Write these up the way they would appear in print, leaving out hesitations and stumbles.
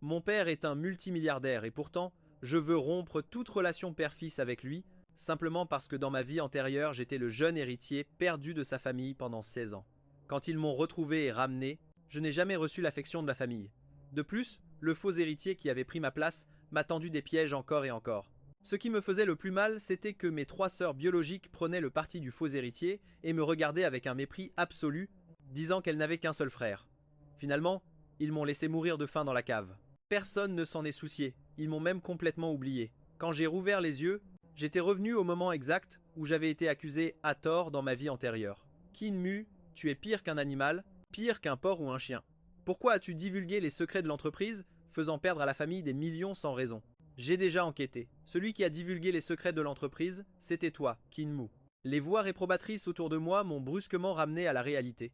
Mon père est un multimilliardaire et pourtant, je veux rompre toute relation père-fils avec lui, simplement parce que dans ma vie antérieure, j'étais le jeune héritier perdu de sa famille pendant 16 ans. Quand ils m'ont retrouvé et ramené, je n'ai jamais reçu l'affection de ma famille. De plus, le faux héritier qui avait pris ma place m'a tendu des pièges encore et encore. Ce qui me faisait le plus mal, c'était que mes 3 sœurs biologiques prenaient le parti du faux héritier et me regardaient avec un mépris absolu, disant qu'elles n'avaient qu'un seul frère. Finalement, ils m'ont laissé mourir de faim dans la cave. Personne ne s'en est soucié, ils m'ont même complètement oublié. Quand j'ai rouvert les yeux, j'étais revenu au moment exact où j'avais été accusé à tort dans ma vie antérieure. Kinmu, tu es pire qu'un animal, pire qu'un porc ou un chien. Pourquoi as-tu divulgué les secrets de l'entreprise, faisant perdre à la famille des millions sans raison? J'ai déjà enquêté. Celui qui a divulgué les secrets de l'entreprise, c'était toi, Kinmu. Les voix réprobatrices autour de moi m'ont brusquement ramené à la réalité.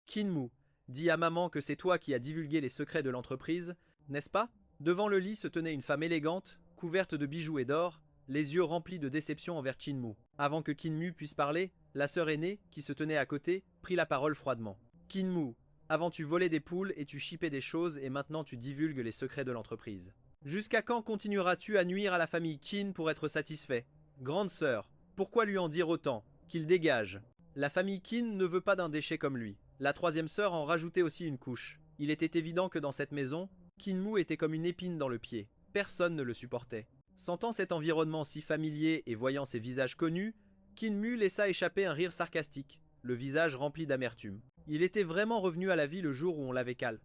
Kinmu, dis à maman que c'est toi qui as divulgué les secrets de l'entreprise, n'est-ce pas? Devant le lit se tenait une femme élégante, couverte de bijoux et d'or, les yeux remplis de déception envers Kinmu. Avant que Kinmu puisse parler, la sœur aînée, qui se tenait à côté, prit la parole froidement. Kinmu, avant tu volais des poules et tu chipais des choses et maintenant tu divulgues les secrets de l'entreprise. Jusqu'à quand continueras-tu à nuire à la famille Qin pour être satisfait? Grande sœur, pourquoi lui en dire autant? Qu'il dégage. La famille Qin ne veut pas d'un déchet comme lui. La troisième sœur en rajoutait aussi une couche. Il était évident que dans cette maison, Kinmu était comme une épine dans le pied. Personne ne le supportait. Sentant cet environnement si familier et voyant ces visages connus, Kinmu laissa échapper un rire sarcastique, le visage rempli d'amertume. Il était vraiment revenu à la vie le jour où on l'avait calé.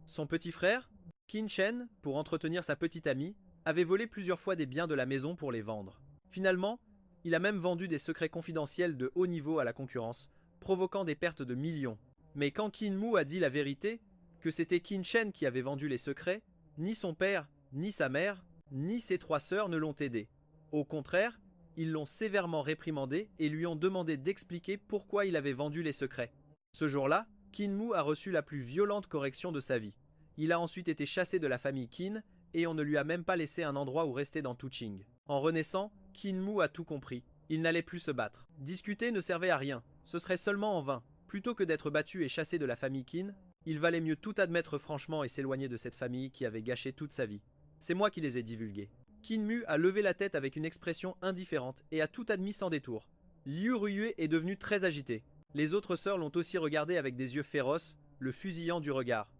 Son petit frère, Qin Shen, pour entretenir sa petite amie, avait volé plusieurs fois des biens de la maison pour les vendre. Finalement, il a même vendu des secrets confidentiels de haut niveau à la concurrence, provoquant des pertes de millions. Mais quand Kinmu a dit la vérité, que c'était Qin Shen qui avait vendu les secrets, ni son père, ni sa mère, ni ses 3 sœurs ne l'ont aidé. Au contraire, ils l'ont sévèrement réprimandé et lui ont demandé d'expliquer pourquoi il avait vendu les secrets. Ce jour-là, Kinmu a reçu la plus violente correction de sa vie. Il a ensuite été chassé de la famille Qin et on ne lui a même pas laissé un endroit où rester dans Tuqing. En renaissant, Kinmu a tout compris. Il n'allait plus se battre. Discuter ne servait à rien. Ce serait seulement en vain. Plutôt que d'être battu et chassé de la famille Qin, il valait mieux tout admettre franchement et s'éloigner de cette famille qui avait gâché toute sa vie. C'est moi qui les ai divulgués. Kinmu a levé la tête avec une expression indifférente et a tout admis sans détour. Liu Ruyue est devenu très agité. Les autres sœurs l'ont aussi regardé avec des yeux féroces, le fusillant du regard.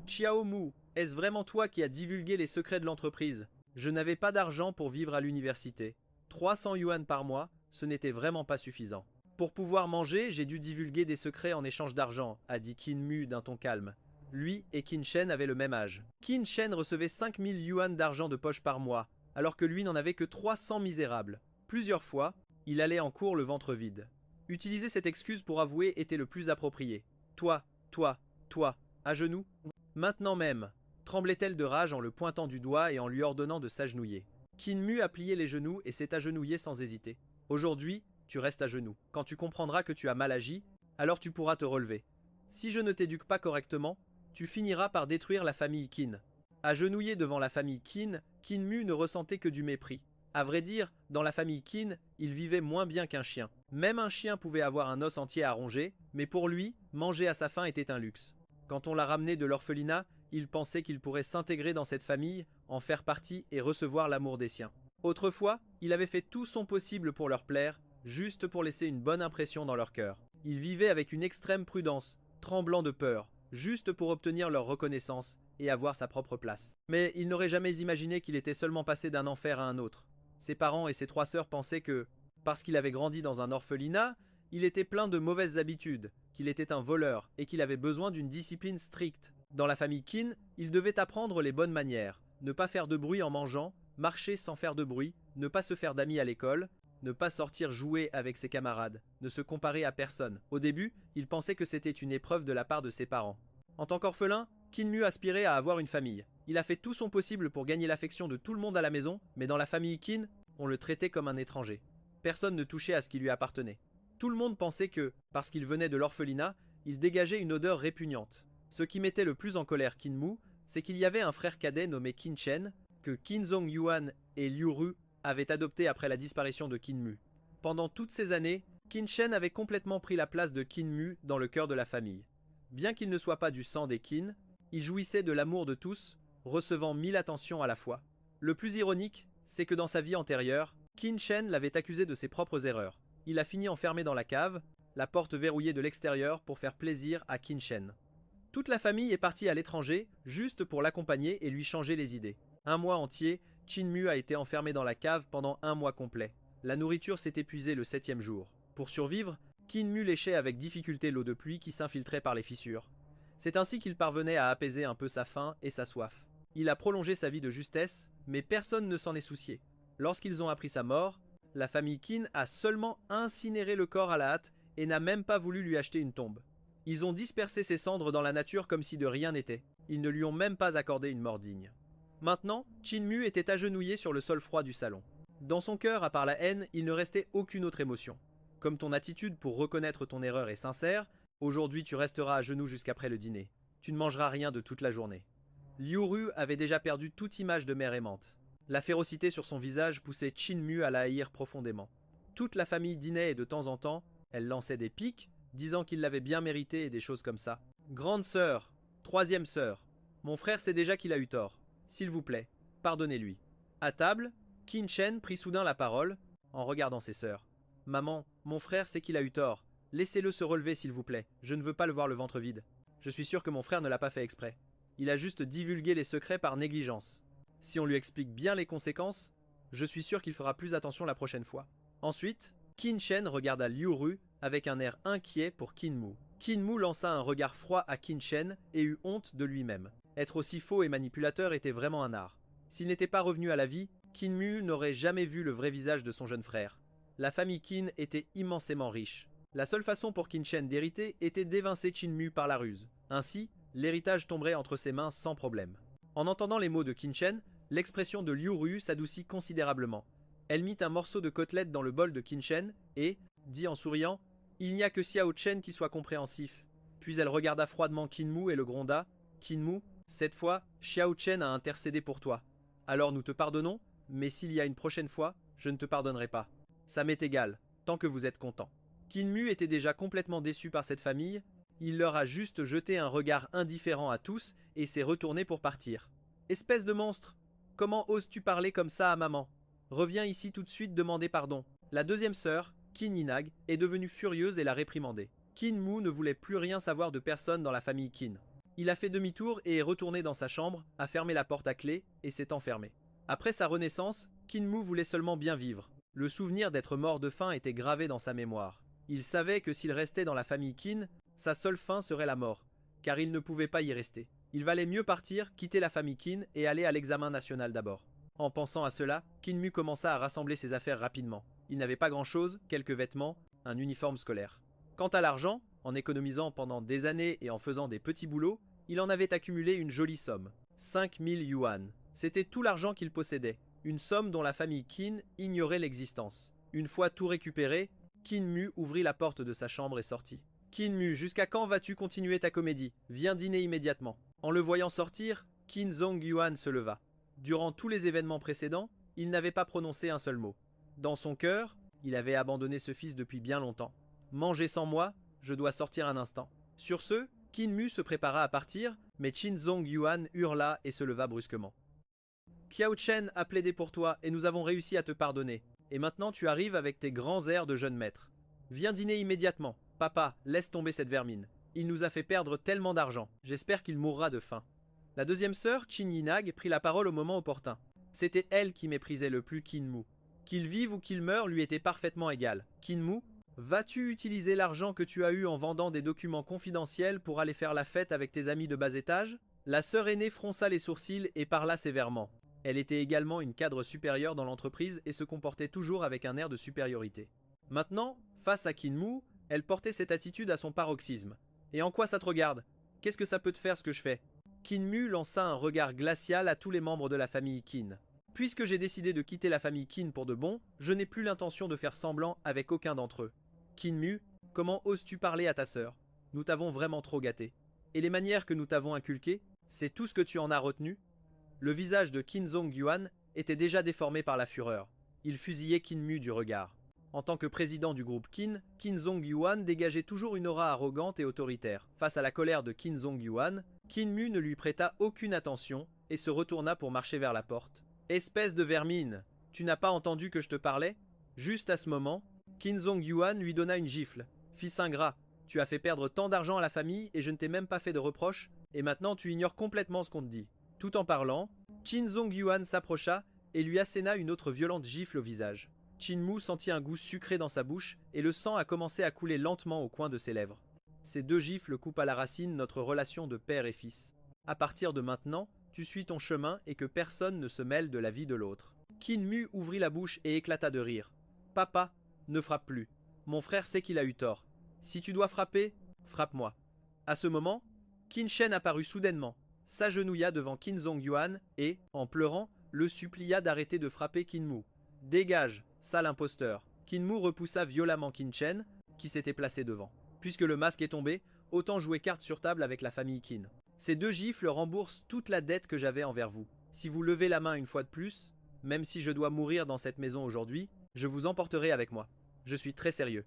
Xiao Mu, est-ce vraiment toi qui as divulgué les secrets de l'entreprise? Je n'avais pas d'argent pour vivre à l'université. 300 yuan par mois, ce n'était vraiment pas suffisant. Pour pouvoir manger, j'ai dû divulguer des secrets en échange d'argent, a dit Kinmu d'un ton calme. Lui et Qin Shen avaient le même âge. Qin Shen recevait 5000 yuan d'argent de poche par mois, alors que lui n'en avait que 300 misérables. Plusieurs fois, il allait en cours le ventre vide. Utiliser cette excuse pour avouer était le plus approprié. Toi, à genoux? Maintenant même, tremblait-elle de rage en le pointant du doigt et en lui ordonnant de s'agenouiller. Kinmu a plié les genoux et s'est agenouillé sans hésiter. Aujourd'hui, tu restes à genoux. Quand tu comprendras que tu as mal agi, alors tu pourras te relever. Si je ne t'éduque pas correctement, tu finiras par détruire la famille Qin. Agenouillé devant la famille Qin, Kinmu ne ressentait que du mépris. À vrai dire, dans la famille Qin, il vivait moins bien qu'un chien. Même un chien pouvait avoir un os entier à ronger, mais pour lui, manger à sa faim était un luxe. Quand on l'a ramené de l'orphelinat, il pensait qu'il pourrait s'intégrer dans cette famille, en faire partie et recevoir l'amour des siens. Autrefois, il avait fait tout son possible pour leur plaire, juste pour laisser une bonne impression dans leur cœur. Il vivait avec une extrême prudence, tremblant de peur, juste pour obtenir leur reconnaissance et avoir sa propre place. Mais il n'aurait jamais imaginé qu'il était seulement passé d'un enfer à un autre. Ses parents et ses 3 sœurs pensaient que, parce qu'il avait grandi dans un orphelinat, il était plein de mauvaises habitudes, qu'il était un voleur et qu'il avait besoin d'une discipline stricte. Dans la famille Qin, il devait apprendre les bonnes manières, ne pas faire de bruit en mangeant, marcher sans faire de bruit, ne pas se faire d'amis à l'école, ne pas sortir jouer avec ses camarades, ne se comparer à personne. Au début, il pensait que c'était une épreuve de la part de ses parents. En tant qu'orphelin, Kinmu aspirait à avoir une famille. Il a fait tout son possible pour gagner l'affection de tout le monde à la maison, mais dans la famille Qin, on le traitait comme un étranger. Personne ne touchait à ce qui lui appartenait. Tout le monde pensait que, parce qu'il venait de l'orphelinat, il dégageait une odeur répugnante. Ce qui mettait le plus en colère Kinmu, c'est qu'il y avait un frère cadet nommé Qin Shen, que Qin Zong Yuan et Liu Ru avaient adopté après la disparition de Kinmu. Pendant toutes ces années, Qin Shen avait complètement pris la place de Kinmu dans le cœur de la famille. Bien qu'il ne soit pas du sang des Qin, il jouissait de l'amour de tous, recevant 1000 attentions à la fois. Le plus ironique, c'est que dans sa vie antérieure, Qin Shen l'avait accusé de ses propres erreurs. Il a fini enfermé dans la cave, la porte verrouillée de l'extérieur pour faire plaisir à Qin Shen. Toute la famille est partie à l'étranger, juste pour l'accompagner et lui changer les idées. Un mois entier, Qin Mu a été enfermé dans la cave pendant un mois complet. La nourriture s'est épuisée le 7e jour. Pour survivre, Qin Mu léchait avec difficulté l'eau de pluie qui s'infiltrait par les fissures. C'est ainsi qu'il parvenait à apaiser un peu sa faim et sa soif. Il a prolongé sa vie de justesse, mais personne ne s'en est soucié. Lorsqu'ils ont appris sa mort, la famille Qin a seulement incinéré le corps à la hâte et n'a même pas voulu lui acheter une tombe. Ils ont dispersé ses cendres dans la nature comme si de rien n'était. Ils ne lui ont même pas accordé une mort digne. Maintenant, Qin Mu était agenouillé sur le sol froid du salon. Dans son cœur, à part la haine, il ne restait aucune autre émotion. Comme ton attitude pour reconnaître ton erreur est sincère, aujourd'hui tu resteras à genoux jusqu'après le dîner. Tu ne mangeras rien de toute la journée. Liu Ru avait déjà perdu toute image de mère aimante. La férocité sur son visage poussait Qin Mu à la haïr profondément. Toute la famille dînait et de temps en temps, elle lançait des piques, disant qu'il l'avait bien mérité et des choses comme ça. Grande sœur, troisième sœur, mon frère sait déjà qu'il a eu tort. S'il vous plaît, pardonnez-lui. À table, Qin Shen prit soudain la parole, en regardant ses sœurs. Maman, mon frère sait qu'il a eu tort. Laissez-le se relever s'il vous plaît, je ne veux pas le voir le ventre vide. Je suis sûr que mon frère ne l'a pas fait exprès. Il a juste divulgué les secrets par négligence. Si on lui explique bien les conséquences, je suis sûr qu'il fera plus attention la prochaine fois. Ensuite, Qin Shen regarda Liu Ru avec un air inquiet pour Qin Mu. Qin Mu lança un regard froid à Qin Shen et eut honte de lui-même. Être aussi faux et manipulateur était vraiment un art. S'il n'était pas revenu à la vie, Qin Mu n'aurait jamais vu le vrai visage de son jeune frère. La famille Qin était immensément riche. La seule façon pour Qin Shen d'hériter était d'évincer Qin Mu par la ruse. Ainsi, l'héritage tomberait entre ses mains sans problème. En entendant les mots de Qin Shen, l'expression de Liu Ru s'adoucit considérablement. Elle mit un morceau de côtelette dans le bol de Qin Shen et, dit en souriant, « Il n'y a que Xiao Chen qui soit compréhensif. » Puis elle regarda froidement Qin Mu et le gronda. « Qin Mu, cette fois, Xiao Chen a intercédé pour toi. Alors nous te pardonnons, mais s'il y a une prochaine fois, je ne te pardonnerai pas. Ça m'est égal, tant que vous êtes content. » Qin Mu était déjà complètement déçu par cette famille. Il leur a juste jeté un regard indifférent à tous et s'est retourné pour partir. « Espèce de monstre! Comment oses-tu parler comme ça à maman? Reviens ici tout de suite demander pardon. » La deuxième sœur, Qin Yinag, est devenue furieuse et l'a réprimandé. Qin Mu ne voulait plus rien savoir de personne dans la famille Qin. Il a fait demi-tour et est retourné dans sa chambre, a fermé la porte à clé et s'est enfermé. Après sa renaissance, Qin Mu voulait seulement bien vivre. Le souvenir d'être mort de faim était gravé dans sa mémoire. Il savait que s'il restait dans la famille Qin, sa seule fin serait la mort, car il ne pouvait pas y rester. Il valait mieux partir, quitter la famille Qin et aller à l'examen national d'abord. En pensant à cela, Qin Mu commença à rassembler ses affaires rapidement. Il n'avait pas grand-chose, quelques vêtements, un uniforme scolaire. Quant à l'argent, en économisant pendant des années et en faisant des petits boulots, il en avait accumulé une jolie somme, 5000 yuan. C'était tout l'argent qu'il possédait, une somme dont la famille Qin ignorait l'existence. Une fois tout récupéré, Qin Mu ouvrit la porte de sa chambre et sortit. « Qin Mu, jusqu'à quand vas-tu continuer ta comédie? Viens dîner immédiatement. » En le voyant sortir, Qin Zongyuan se leva. Durant tous les événements précédents, il n'avait pas prononcé un seul mot. Dans son cœur, il avait abandonné ce fils depuis bien longtemps. « Mangez sans moi, je dois sortir un instant. » Sur ce, Qin Mu se prépara à partir, mais Qin Zongyuan hurla et se leva brusquement. « Xiao Chen a plaidé pour toi et nous avons réussi à te pardonner. Et maintenant tu arrives avec tes grands airs de jeune maître. Viens dîner immédiatement. Papa, laisse tomber cette vermine. Il nous a fait perdre tellement d'argent. J'espère qu'il mourra de faim. » La deuxième sœur, Qin Yinag, prit la parole au moment opportun. C'était elle qui méprisait le plus Qin Mu. Qu'il vive ou qu'il meure lui était parfaitement égal. Qin Mu, vas-tu utiliser l'argent que tu as eu en vendant des documents confidentiels pour aller faire la fête avec tes amis de bas étage? La sœur aînée fronça les sourcils et parla sévèrement. Elle était également une cadre supérieure dans l'entreprise et se comportait toujours avec un air de supériorité. Maintenant, face à Qin Mu, elle portait cette attitude à son paroxysme. « Et en quoi ça te regarde? Qu'est-ce que ça peut te faire ce que je fais ?» Qin Mu lança un regard glacial à tous les membres de la famille Qin. « Puisque j'ai décidé de quitter la famille Qin pour de bon, je n'ai plus l'intention de faire semblant avec aucun d'entre eux. Qin Mu, comment oses-tu parler à ta sœur? Nous t'avons vraiment trop gâté. Et les manières que nous t'avons inculquées, c'est tout ce que tu en as retenu ?» Le visage de Qin Zongyuan était déjà déformé par la fureur. Il fusillait Qin Mu du regard. En tant que président du groupe Qin, Qin Zongyuan dégageait toujours une aura arrogante et autoritaire. Face à la colère de Qin Zongyuan, Qin Mu ne lui prêta aucune attention et se retourna pour marcher vers la porte. Espèce de vermine, tu n'as pas entendu que je te parlais? Juste à ce moment, Qin Zongyuan lui donna une gifle. Fils ingrat, tu as fait perdre tant d'argent à la famille et je ne t'ai même pas fait de reproches, et maintenant tu ignores complètement ce qu'on te dit. Tout en parlant, Qin Zongyuan s'approcha et lui asséna une autre violente gifle au visage. Qin Mu sentit un goût sucré dans sa bouche et le sang a commencé à couler lentement au coin de ses lèvres. Ces deux gifles coupent à la racine notre relation de père et fils. À partir de maintenant, tu suis ton chemin et que personne ne se mêle de la vie de l'autre. Qin Mu ouvrit la bouche et éclata de rire. Papa, ne frappe plus. Mon frère sait qu'il a eu tort. Si tu dois frapper, frappe-moi. À ce moment, Qin Shen apparut soudainement, s'agenouilla devant Qin Zongyuan et, en pleurant, le supplia d'arrêter de frapper Qin Mu. Dégage, sale imposteur. Qin Mu repoussa violemment Qin Shen, qui s'était placé devant. Puisque le masque est tombé, autant jouer carte sur table avec la famille Qin. Ces deux gifles remboursent toute la dette que j'avais envers vous. Si vous levez la main une fois de plus, même si je dois mourir dans cette maison aujourd'hui, je vous emporterai avec moi. Je suis très sérieux.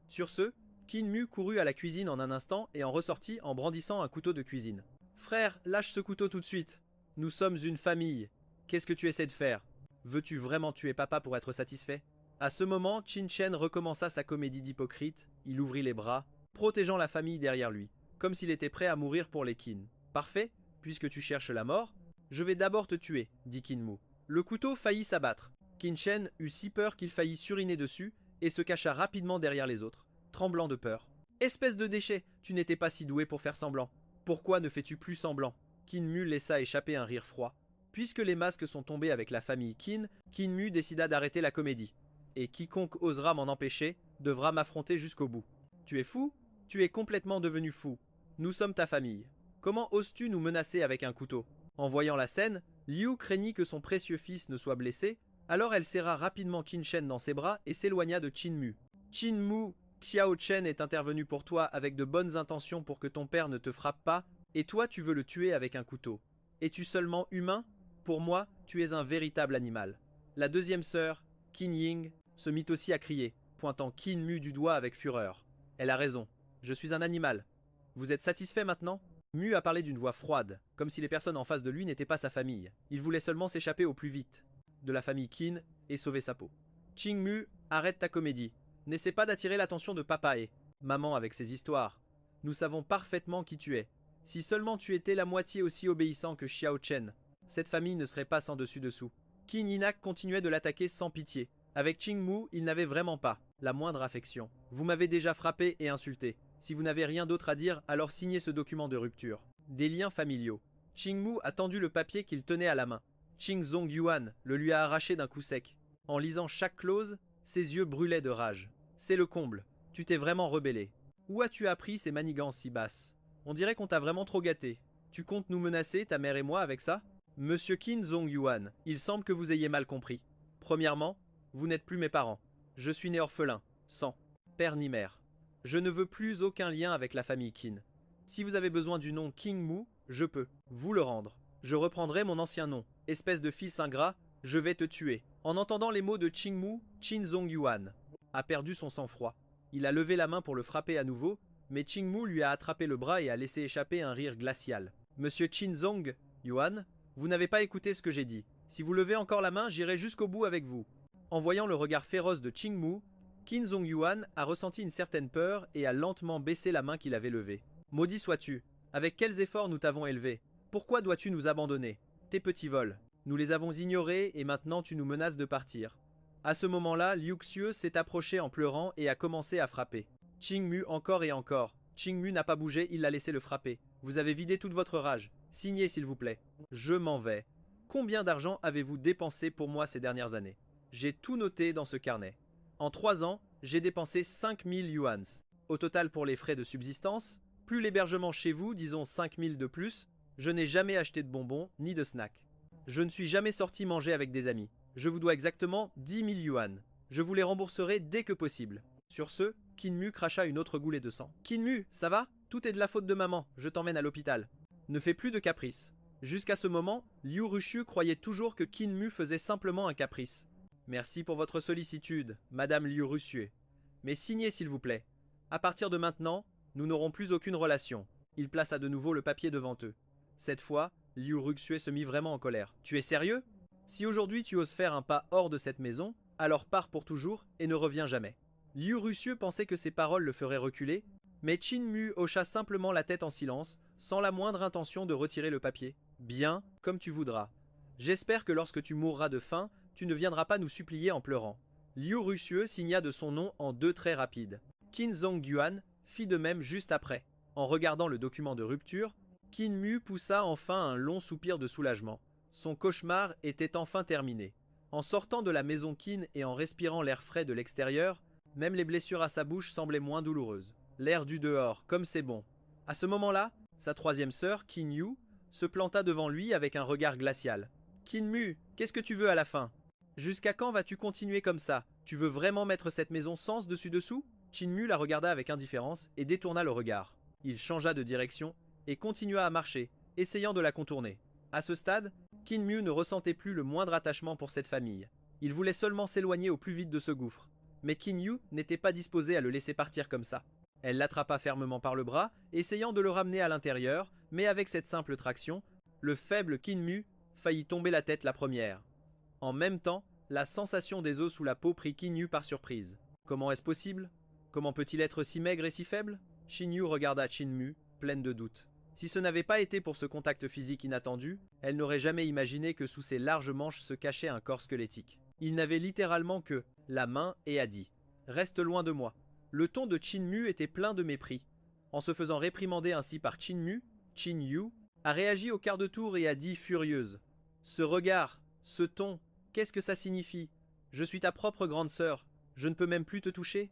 Sur ce, Qin Mu courut à la cuisine en un instant et en ressortit en brandissant un couteau de cuisine. Frère, lâche ce couteau tout de suite. Nous sommes une famille. Qu'est-ce que tu essaies de faire? Veux-tu vraiment tuer papa pour être satisfait? À ce moment, Qin Shen recommença sa comédie d'hypocrite. Il ouvrit les bras, protégeant la famille derrière lui, comme s'il était prêt à mourir pour les Qin. Parfait, puisque tu cherches la mort, je vais d'abord te tuer, dit Qin Mu. Le couteau faillit s'abattre. Qin Shen eut si peur qu'il faillit suriner dessus et se cacha rapidement derrière les autres, tremblant de peur. Espèce de déchet, tu n'étais pas si doué pour faire semblant. Pourquoi ne fais-tu plus semblant? Qin Mu laissa échapper un rire froid. Puisque les masques sont tombés avec la famille Qin, Qin Mu décida d'arrêter la comédie. Et quiconque osera m'en empêcher devra m'affronter jusqu'au bout. Tu es fou? Tu es complètement devenu fou. Nous sommes ta famille. Comment oses-tu nous menacer avec un couteau? En voyant la scène, Liu craignit que son précieux fils ne soit blessé, alors elle serra rapidement Qin Shen dans ses bras et s'éloigna de Qin Mu. Qin Mu, Xiao Chen est intervenu pour toi avec de bonnes intentions pour que ton père ne te frappe pas, et toi tu veux le tuer avec un couteau. Es-tu seulement humain? Pour moi, tu es un véritable animal. La deuxième sœur, Qin Ying, se mit aussi à crier, pointant Qin Mu du doigt avec fureur. Elle a raison, je suis un animal. Vous êtes satisfait maintenant? Mu a parlé d'une voix froide, comme si les personnes en face de lui n'étaient pas sa famille. Il voulait seulement s'échapper au plus vite de la famille Qin et sauver sa peau. Qin Mu, arrête ta comédie. N'essaie pas d'attirer l'attention de papa et maman avec ses histoires. Nous savons parfaitement qui tu es. Si seulement tu étais la moitié aussi obéissant que Xiao Chen, cette famille ne serait pas sans dessus-dessous. Qin Yinak continuait de l'attaquer sans pitié. Avec Qin Mu, il n'avait vraiment pas la moindre affection. Vous m'avez déjà frappé et insulté. Si vous n'avez rien d'autre à dire, alors signez ce document de rupture. Des liens familiaux. Qin Mu a tendu le papier qu'il tenait à la main. Qin Zongyuan le lui a arraché d'un coup sec. En lisant chaque clause, ses yeux brûlaient de rage. C'est le comble. Tu t'es vraiment rebellé. Où as-tu appris ces manigances si basses? On dirait qu'on t'a vraiment trop gâté. Tu comptes nous menacer, ta mère et moi, avec ça? Monsieur Qin Zongyuan, il semble que vous ayez mal compris. Premièrement, vous n'êtes plus mes parents. Je suis né orphelin, sans père ni mère. Je ne veux plus aucun lien avec la famille Qin. Si vous avez besoin du nom Qin Mu, je peux vous le rendre. Je reprendrai mon ancien nom. Espèce de fils ingrat, je vais te tuer. En entendant les mots de Qin Mu, Qin Zongyuan a perdu son sang-froid. Il a levé la main pour le frapper à nouveau, mais Qin Mu lui a attrapé le bras et a laissé échapper un rire glacial. Monsieur Qin Zongyuan, vous n'avez pas écouté ce que j'ai dit. Si vous levez encore la main, j'irai jusqu'au bout avec vous. En voyant le regard féroce de Qin Mu, Qin Zongyuan a ressenti une certaine peur et a lentement baissé la main qu'il avait levée. Maudit sois-tu, avec quels efforts nous t'avons élevé? Pourquoi dois-tu nous abandonner? Tes petits vols. Nous les avons ignorés et maintenant tu nous menaces de partir. À ce moment-là, Liu Xiu s'est approché en pleurant et a commencé à frapper. Qin Mu encore et encore. Qin Mu n'a pas bougé, il l'a laissé le frapper. Vous avez vidé toute votre rage. Signez s'il vous plaît. Je m'en vais. Combien d'argent avez-vous dépensé pour moi ces dernières années? J'ai tout noté dans ce carnet. En 3 ans, j'ai dépensé 5000 yuans. Au total pour les frais de subsistance, plus l'hébergement chez vous, disons 5000 de plus, je n'ai jamais acheté de bonbons ni de snacks. Je ne suis jamais sorti manger avec des amis. Je vous dois exactement 10 000 yuan. Je vous les rembourserai dès que possible. Sur ce, Qin Mu cracha une autre goulée de sang. Qin Mu, ça va? Tout est de la faute de maman, je t'emmène à l'hôpital. Ne fais plus de caprices. Jusqu'à ce moment, Liu Rushu croyait toujours que Qin Mu faisait simplement un caprice. Merci pour votre sollicitude, Madame Liu Russue. Mais signez s'il vous plaît. À partir de maintenant, nous n'aurons plus aucune relation. Il plaça de nouveau le papier devant eux. Cette fois, Liu Ruxue se mit vraiment en colère. Tu es sérieux? Si aujourd'hui tu oses faire un pas hors de cette maison, alors pars pour toujours et ne reviens jamais. Liu Ruxue pensait que ces paroles le feraient reculer, mais Qin Mu hocha simplement la tête en silence, sans la moindre intention de retirer le papier. Bien, comme tu voudras. J'espère que lorsque tu mourras de faim, tu ne viendras pas nous supplier en pleurant. Liu Ruxue signa de son nom en 2 traits rapides. Qin Zhongyuan fit de même juste après. En regardant le document de rupture, Qin Mu poussa enfin un long soupir de soulagement. Son cauchemar était enfin terminé. En sortant de la maison Qin et en respirant l'air frais de l'extérieur, même les blessures à sa bouche semblaient moins douloureuses. L'air du dehors, comme c'est bon. À ce moment-là, sa troisième sœur, Qin Yu, se planta devant lui avec un regard glacial. Qin Mu, qu'est-ce que tu veux à la fin? Jusqu'à quand vas-tu continuer comme ça? Tu veux vraiment mettre cette maison sens dessus-dessous? Qin Mu la regarda avec indifférence et détourna le regard. Il changea de direction et continua à marcher, essayant de la contourner. À ce stade, Qin Mu ne ressentait plus le moindre attachement pour cette famille. Il voulait seulement s'éloigner au plus vite de ce gouffre. Mais Qin Yu n'était pas disposée à le laisser partir comme ça. Elle l'attrapa fermement par le bras, essayant de le ramener à l'intérieur, mais avec cette simple traction, le faible Qin Mu faillit tomber la tête la première. En même temps, la sensation des os sous la peau prit Qin Yu par surprise. Comment est-ce possible? Comment peut-il être si maigre et si faible? Qin Yu regarda Qin Mu, pleine de doutes. Si ce n'avait pas été pour ce contact physique inattendu, elle n'aurait jamais imaginé que sous ses larges manches se cachait un corps squelettique. Il n'avait littéralement que la main et a dit « Reste loin de moi ». Le ton de Qin Mu était plein de mépris. En se faisant réprimander ainsi par Qin Mu, Qin Yu a réagi au quart de tour et a dit furieuse « Ce regard, ce ton, qu'est-ce que ça signifie? Je suis ta propre grande sœur, je ne peux même plus te toucher ?»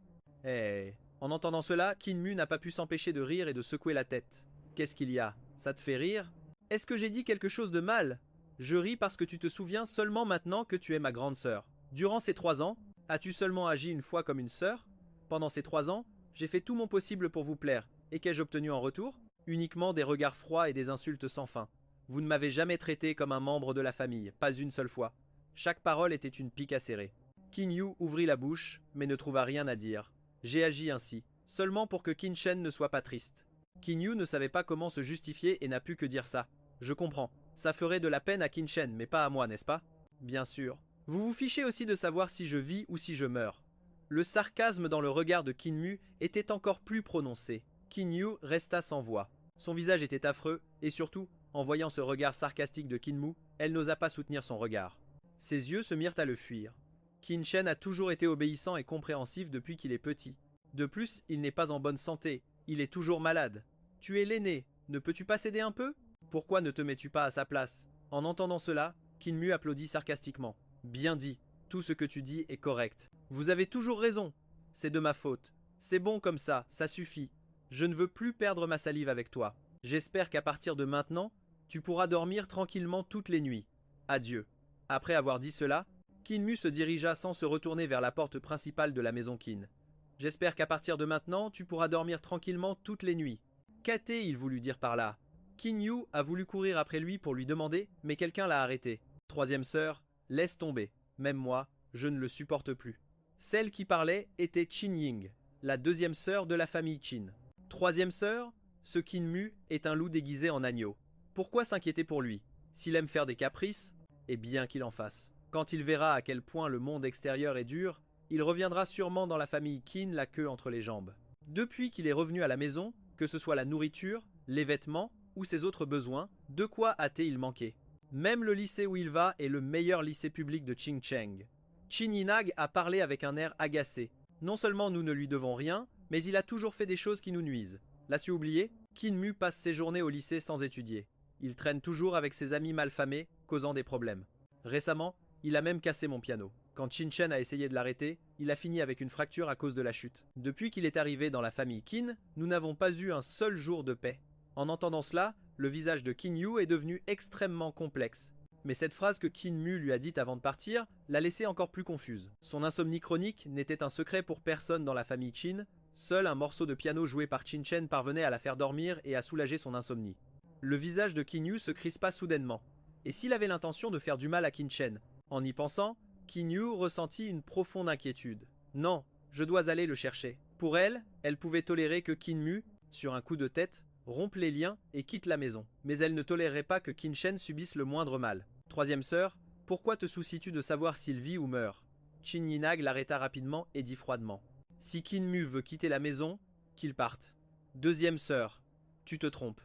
En entendant cela, Qin Mu n'a pas pu s'empêcher de rire et de secouer la tête. Qu'est-ce qu'il y a? Ça te fait rire? Est-ce que j'ai dit quelque chose de mal? Je ris parce que tu te souviens seulement maintenant que tu es ma grande sœur. Durant ces 3 ans, as-tu seulement agi une fois comme une sœur? Pendant ces 3 ans, j'ai fait tout mon possible pour vous plaire. Et qu'ai-je obtenu en retour? Uniquement des regards froids et des insultes sans fin. Vous ne m'avez jamais traité comme un membre de la famille, pas une seule fois. Chaque parole était une pique acérée. Qin Yu ouvrit la bouche, mais ne trouva rien à dire. J'ai agi ainsi, seulement pour que Qin Shen ne soit pas triste. Qin Yu ne savait pas comment se justifier et n'a pu que dire ça. Je comprends. Ça ferait de la peine à Qin Shen, mais pas à moi, n'est-ce pas? Bien sûr. Vous vous fichez aussi de savoir si je vis ou si je meurs. Le sarcasme dans le regard de Qin Mu était encore plus prononcé. Qin Yu resta sans voix. Son visage était affreux, et surtout, en voyant ce regard sarcastique de Qin Mu, elle n'osa pas soutenir son regard. Ses yeux se mirent à le fuir. Qin Shen a toujours été obéissant et compréhensif depuis qu'il est petit. De plus, il n'est pas en bonne santé, il est toujours malade. Tu es l'aîné, ne peux-tu pas céder un peu? Pourquoi ne te mets-tu pas à sa place? En entendant cela, Qin Mu applaudit sarcastiquement. Bien dit, tout ce que tu dis est correct. Vous avez toujours raison. C'est de ma faute. C'est bon comme ça suffit. Je ne veux plus perdre ma salive avec toi. J'espère qu'à partir de maintenant, tu pourras dormir tranquillement toutes les nuits. Adieu. Après avoir dit cela, Qin Mu se dirigea sans se retourner vers la porte principale de la maison Qin. J'espère qu'à partir de maintenant, tu pourras dormir tranquillement toutes les nuits. Qu'a-t-il voulu dire par là? Qin Yu a voulu courir après lui pour lui demander, mais quelqu'un l'a arrêté. Troisième sœur, laisse tomber. Même moi, je ne le supporte plus. Celle qui parlait était Qin Ying, la deuxième sœur de la famille Qin. Troisième sœur, ce Qin Mu est un loup déguisé en agneau. Pourquoi s'inquiéter pour lui? S'il aime faire des caprices, eh bien qu'il en fasse. Quand il verra à quel point le monde extérieur est dur, il reviendra sûrement dans la famille Qin la queue entre les jambes. Depuis qu'il est revenu à la maison, que ce soit la nourriture, les vêtements ou ses autres besoins, de quoi a-t-il manqué? Même le lycée où il va est le meilleur lycée public de Qingcheng. Qin Yinag a parlé avec un air agacé. Non seulement nous ne lui devons rien, mais il a toujours fait des choses qui nous nuisent. L'as-tu oublié? Qin Mu passe ses journées au lycée sans étudier. Il traîne toujours avec ses amis malfamés, causant des problèmes. Récemment, il a même cassé mon piano. Quand Qin Shen a essayé de l'arrêter, il a fini avec une fracture à cause de la chute. Depuis qu'il est arrivé dans la famille Qin, nous n'avons pas eu un seul jour de paix. En entendant cela, le visage de Qin Yu est devenu extrêmement complexe. Mais cette phrase que Qin Mu lui a dite avant de partir l'a laissée encore plus confuse. Son insomnie chronique n'était un secret pour personne dans la famille Qin, seul un morceau de piano joué par Qin Shen parvenait à la faire dormir et à soulager son insomnie. Le visage de Qin Yu se crispa soudainement. Et s'il avait l'intention de faire du mal à Qin Shen? En y pensant, Qin Yu ressentit une profonde inquiétude. Non, je dois aller le chercher. Pour elle, elle pouvait tolérer que Qin Mu, sur un coup de tête, rompe les liens et quitte la maison. Mais elle ne tolérerait pas que Qin Shen subisse le moindre mal. Troisième sœur, pourquoi te soucies-tu de savoir s'il vit ou meurt? Qin Yinag l'arrêta rapidement et dit froidement. Si Qin Mu veut quitter la maison, qu'il parte. Deuxième sœur, tu te trompes.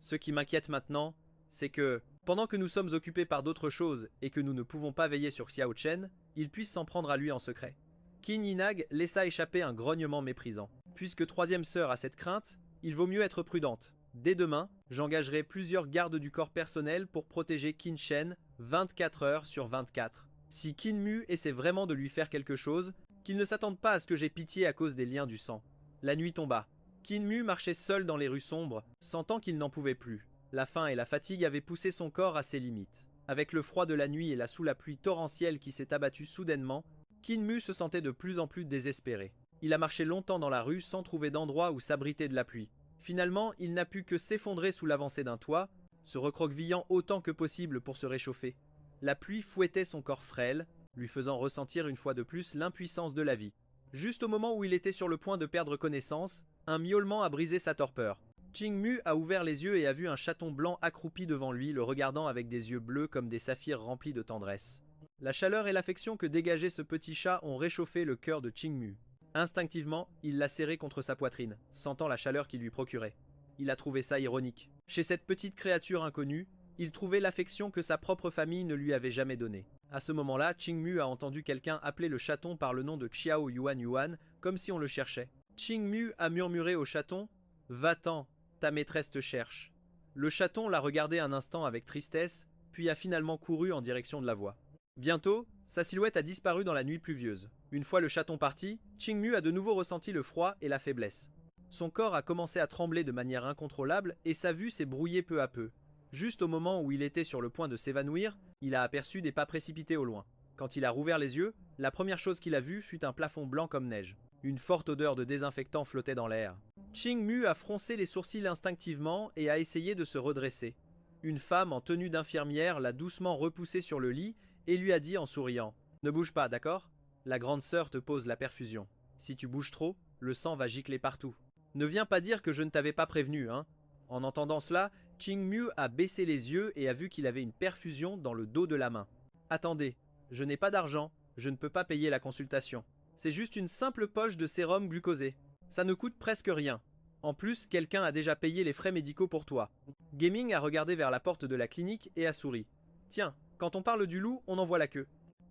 Ce qui m'inquiète maintenant, c'est que, pendant que nous sommes occupés par d'autres choses et que nous ne pouvons pas veiller sur Xiao Chen, il puisse s'en prendre à lui en secret. Qin Yinag laissa échapper un grognement méprisant. Puisque troisième sœur a cette crainte, il vaut mieux être prudente. Dès demain, j'engagerai plusieurs gardes du corps personnel pour protéger Qin Shen 24 heures sur 24. Si Qin Mu essaie vraiment de lui faire quelque chose, qu'il ne s'attende pas à ce que j'aie pitié à cause des liens du sang. La nuit tomba. Qin Mu marchait seul dans les rues sombres, sentant qu'il n'en pouvait plus. La faim et la fatigue avaient poussé son corps à ses limites. Avec le froid de la nuit et la sous la pluie torrentielle qui s'est abattue soudainement, Qin Mu se sentait de plus en plus désespéré. Il a marché longtemps dans la rue sans trouver d'endroit où s'abriter de la pluie. Finalement, il n'a pu que s'effondrer sous l'avancée d'un toit, se recroquevillant autant que possible pour se réchauffer. La pluie fouettait son corps frêle, lui faisant ressentir une fois de plus l'impuissance de la vie. Juste au moment où il était sur le point de perdre connaissance, un miaulement a brisé sa torpeur. Qin Mu a ouvert les yeux et a vu un chaton blanc accroupi devant lui, le regardant avec des yeux bleus comme des saphirs remplis de tendresse. La chaleur et l'affection que dégageait ce petit chat ont réchauffé le cœur de Qin Mu. Instinctivement, il l'a serré contre sa poitrine, sentant la chaleur qu'il lui procurait. Il a trouvé ça ironique. Chez cette petite créature inconnue, il trouvait l'affection que sa propre famille ne lui avait jamais donnée. À ce moment-là, Qin Mu a entendu quelqu'un appeler le chaton par le nom de Xiao Yuan Yuan, comme si on le cherchait. Qin Mu a murmuré au chaton « Va-t'en, ta maîtresse te cherche ». Le chaton l'a regardé un instant avec tristesse, puis a finalement couru en direction de la voix. Bientôt, sa silhouette a disparu dans la nuit pluvieuse. Une fois le chaton parti, Qin Mu a de nouveau ressenti le froid et la faiblesse. Son corps a commencé à trembler de manière incontrôlable et sa vue s'est brouillée peu à peu. Juste au moment où il était sur le point de s'évanouir, il a aperçu des pas précipités au loin. Quand il a rouvert les yeux, la première chose qu'il a vue fut un plafond blanc comme neige. Une forte odeur de désinfectant flottait dans l'air. Qin Mu a froncé les sourcils instinctivement et a essayé de se redresser. Une femme en tenue d'infirmière l'a doucement repoussé sur le lit et lui a dit en souriant « Ne bouge pas, d'accord ? La grande sœur te pose la perfusion. Si tu bouges trop, le sang va gicler partout. Ne viens pas dire que je ne t'avais pas prévenu, hein ?» En entendant cela, Qin Mu a baissé les yeux et a vu qu'il avait une perfusion dans le dos de la main. « Attendez, je n'ai pas d'argent, je ne peux pas payer la consultation. C'est juste une simple poche de sérum glucosé. Ça ne coûte presque rien. En plus, quelqu'un a déjà payé les frais médicaux pour toi. » Gaming a regardé vers la porte de la clinique et a souri. « Tiens, quand on parle du loup, on en voit la queue. »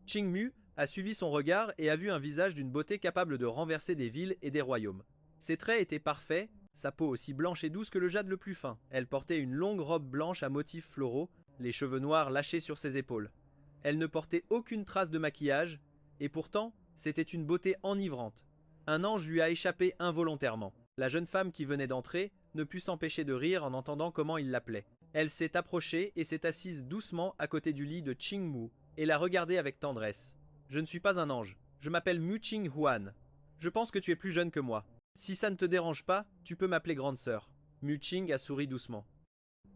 Qin Mu a suivi son regard et a vu un visage d'une beauté capable de renverser des villes et des royaumes. Ses traits étaient parfaits, sa peau aussi blanche et douce que le jade le plus fin. Elle portait une longue robe blanche à motifs floraux, les cheveux noirs lâchés sur ses épaules. Elle ne portait aucune trace de maquillage, et pourtant, c'était une beauté enivrante. Un ange lui a échappé involontairement. La jeune femme qui venait d'entrer ne put s'empêcher de rire en entendant comment il l'appelait. Elle s'est approchée et s'est assise doucement à côté du lit de Qin Mu et l'a regardé avec tendresse. « Je ne suis pas un ange, je m'appelle Mu Qing Huan. Je pense que tu es plus jeune que moi. Si ça ne te dérange pas, tu peux m'appeler grande sœur. » Mu Qing a souri doucement.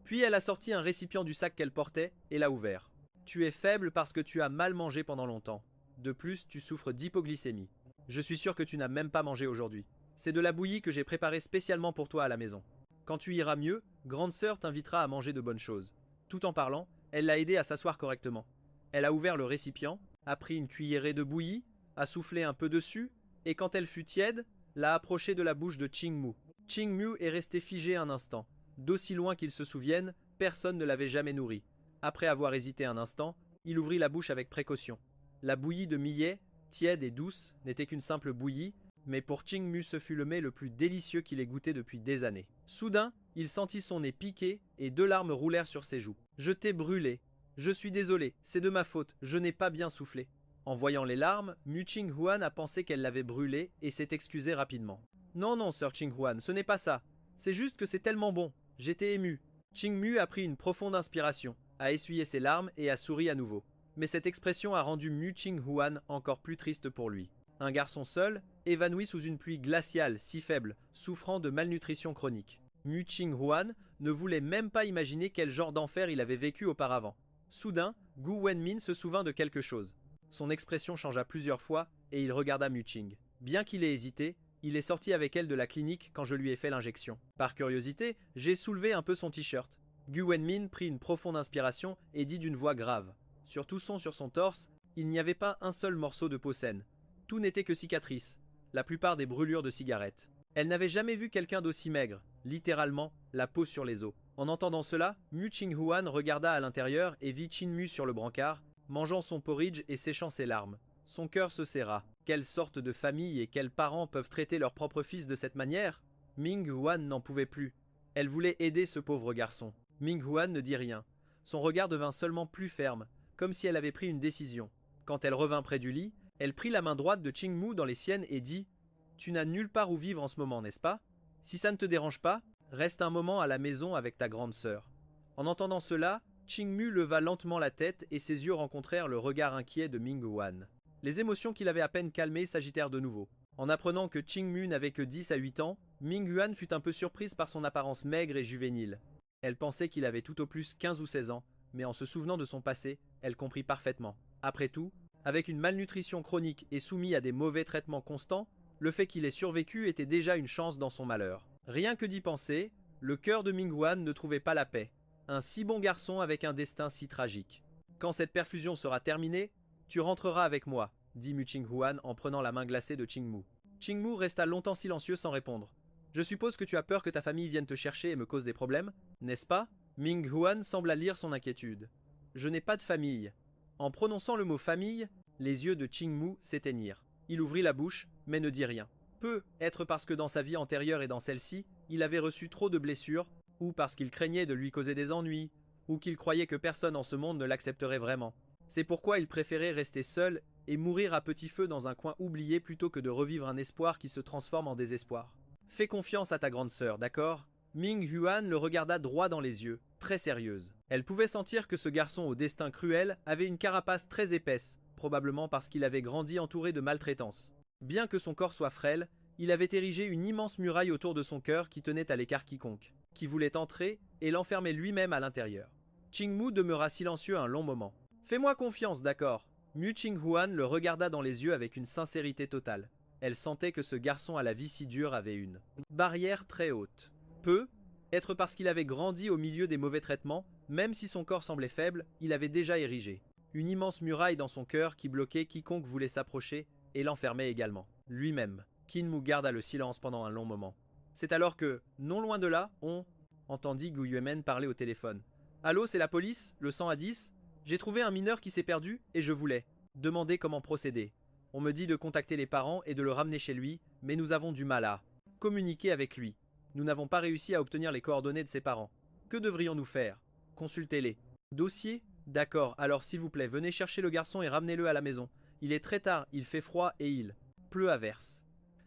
Puis elle a sorti un récipient du sac qu'elle portait et l'a ouvert. « Tu es faible parce que tu as mal mangé pendant longtemps. De plus, tu souffres d'hypoglycémie. Je suis sûr que tu n'as même pas mangé aujourd'hui. C'est de la bouillie que j'ai préparée spécialement pour toi à la maison. Quand tu iras mieux, grande sœur t'invitera à manger de bonnes choses. » Tout en parlant, elle l'a aidé à s'asseoir correctement. Elle a ouvert le récipient, a pris une cuillerée de bouillie, a soufflé un peu dessus, et quand elle fut tiède, l'a approchée de la bouche de Qin Mu. Qin Mu est resté figé un instant. D'aussi loin qu'il se souvienne, personne ne l'avait jamais nourri. Après avoir hésité un instant, il ouvrit la bouche avec précaution. La bouillie de millet, tiède et douce, n'était qu'une simple bouillie, mais pour Qin Mu ce fut le mets le plus délicieux qu'il ait goûté depuis des années. Soudain, il sentit son nez piquer et 2 larmes roulèrent sur ses joues. « Je t'ai brûlé. Je suis désolé, c'est de ma faute, je n'ai pas bien soufflé. » En voyant les larmes, Mu Qing Huan a pensé qu'elle l'avait brûlé et s'est excusée rapidement. « Non, non, sœur Qing Huan, ce n'est pas ça. C'est juste que c'est tellement bon. J'étais ému. » Qing Mu a pris une profonde inspiration, a essuyé ses larmes et a souri à nouveau. Mais cette expression a rendu Mu Qing Huan encore plus triste pour lui. Un garçon seul, évanoui sous une pluie glaciale si faible, souffrant de malnutrition chronique. Mu Qing Huan ne voulait même pas imaginer quel genre d'enfer il avait vécu auparavant. Soudain, Gu Wenmin se souvint de quelque chose. Son expression changea plusieurs fois et il regarda Mu-Ching. Bien qu'il ait hésité, il est sorti avec elle de la clinique quand je lui ai fait l'injection. Par curiosité, j'ai soulevé un peu son t-shirt. Gu Wenmin prit une profonde inspiration et dit d'une voix grave. Sur tout sur son torse, il n'y avait pas un seul morceau de peau saine. Tout n'était que cicatrices, la plupart des brûlures de cigarettes. Elle n'avait jamais vu quelqu'un d'aussi maigre, littéralement, la peau sur les os. En entendant cela, Mu Ching-Huan regarda à l'intérieur et vit Chin-Mu sur le brancard, mangeant son porridge et séchant ses larmes. Son cœur se serra. Quelle sorte de famille et quels parents peuvent traiter leur propre fils de cette manière? Ming-Huan n'en pouvait plus. Elle voulait aider ce pauvre garçon. Ming-Huan ne dit rien. Son regard devint seulement plus ferme, comme si elle avait pris une décision. Quand elle revint près du lit, elle prit la main droite de Ching-Mu dans les siennes et dit « Tu n'as nulle part où vivre en ce moment, n'est-ce pas? Si ça ne te dérange pas, reste un moment à la maison avec ta grande sœur. » En entendant cela, Ching-Mu leva lentement la tête et ses yeux rencontrèrent le regard inquiet de Ming-Huan. Les émotions qu'il avait à peine calmées s'agitèrent de nouveau. En apprenant que Ching-Mu n'avait que 10 à 8 ans, Ming-Huan fut un peu surprise par son apparence maigre et juvénile. Elle pensait qu'il avait tout au plus 15 ou 16 ans, mais en se souvenant de son passé, elle comprit parfaitement. Après tout, avec une malnutrition chronique et soumis à des mauvais traitements constants, le fait qu'il ait survécu était déjà une chance dans son malheur. Rien que d'y penser, le cœur de Ming-Huan ne trouvait pas la paix. Un si bon garçon avec un destin si tragique. Quand cette perfusion sera terminée, tu rentreras avec moi, dit Mu Ching-Huan en prenant la main glacée de Ching-Mu. Ching-Mu resta longtemps silencieux sans répondre. Je suppose que tu as peur que ta famille vienne te chercher et me cause des problèmes, n'est-ce pas? Ming-Huan sembla lire son inquiétude. Je n'ai pas de famille. En prononçant le mot famille, les yeux de Ching-Mu s'éteignirent. Il ouvrit la bouche, mais ne dit rien. Peut être parce que dans sa vie antérieure et dans celle-ci, il avait reçu trop de blessures, ou parce qu'il craignait de lui causer des ennuis, ou qu'il croyait que personne en ce monde ne l'accepterait vraiment. C'est pourquoi il préférait rester seul et mourir à petit feu dans un coin oublié plutôt que de revivre un espoir qui se transforme en désespoir. Fais confiance à ta grande sœur, d'accord? Ming-Huan le regarda droit dans les yeux, très sérieuse. Elle pouvait sentir que ce garçon au destin cruel avait une carapace très épaisse, probablement parce qu'il avait grandi entouré de maltraitance. Bien que son corps soit frêle, il avait érigé une immense muraille autour de son cœur qui tenait à l'écart quiconque, qui voulait entrer et l'enfermer lui-même à l'intérieur. Ching-Mu demeura silencieux un long moment. « Fais-moi confiance, d'accord ?» Mu Ching-Huan le regarda dans les yeux avec une sincérité totale. Elle sentait que ce garçon à la vie si dure avait une barrière très haute. Peu, être parce qu'il avait grandi au milieu des mauvais traitements, même si son corps semblait faible, il avait déjà érigé une immense muraille dans son cœur qui bloquait quiconque voulait s'approcher et l'enfermait également, lui-même. Kin-Mu garda le silence pendant un long moment. C'est alors que, non loin de là, on entendit Gu Yuemen parler au téléphone. « Allô, c'est la police, le 110 ? J'ai trouvé un mineur qui s'est perdu et je voulais demander comment procéder. On me dit de contacter les parents et de le ramener chez lui, mais nous avons du mal à communiquer avec lui. Nous n'avons pas réussi à obtenir les coordonnées de ses parents. Que devrions-nous faire? Consultez-les. Dossier? D'accord, alors s'il vous plaît, venez chercher le garçon et ramenez-le à la maison. Il est très tard, il fait froid et il pleut à verse.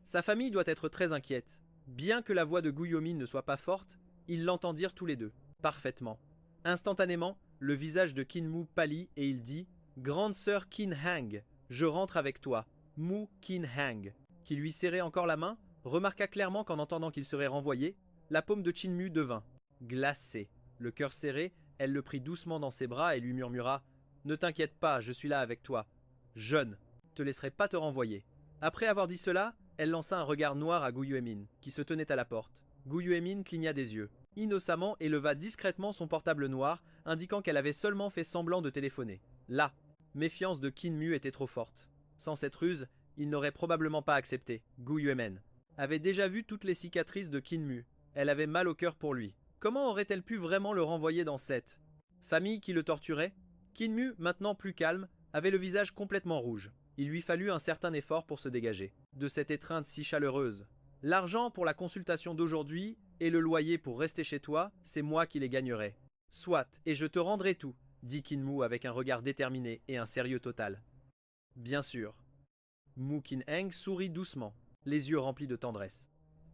Sa famille doit être très inquiète. Bien que la voix de Gu Yuemin ne soit pas forte, ils l'entendirent tous les deux, parfaitement. Instantanément, le visage de Kin-Mu pâlit et il dit « Grande sœur Kin-Hang, je rentre avec toi, Mu Kin-Hang », qui lui serrait encore la main, remarqua clairement qu'en entendant qu'il serait renvoyé, la paume de Chin-Mu devint glacée. Le cœur serré, elle le prit doucement dans ses bras et lui murmura « Ne t'inquiète pas, je suis là avec toi. Jeune, te laisserai pas te renvoyer. » Après avoir dit cela, elle lança un regard noir à Gu Yuemin, qui se tenait à la porte. Gu Yuemin cligna des yeux, innocemment et leva discrètement son portable noir, indiquant qu'elle avait seulement fait semblant de téléphoner. La méfiance de Kin-Mu était trop forte. Sans cette ruse, il n'aurait probablement pas accepté. Gu Yuemen avait déjà vu toutes les cicatrices de Kin-Mu. Elle avait mal au cœur pour lui. Comment aurait-elle pu vraiment le renvoyer dans cette famille qui le torturait? Kin-Mu, maintenant plus calme, avait le visage complètement rouge. Il lui fallut un certain effort pour se dégager de cette étreinte si chaleureuse. L'argent pour la consultation d'aujourd'hui et le loyer pour rester chez toi, c'est moi qui les gagnerai. Soit, et je te rendrai tout, dit Kin-Mu avec un regard déterminé et un sérieux total. Bien sûr. Mu Kin-Heng sourit doucement, les yeux remplis de tendresse.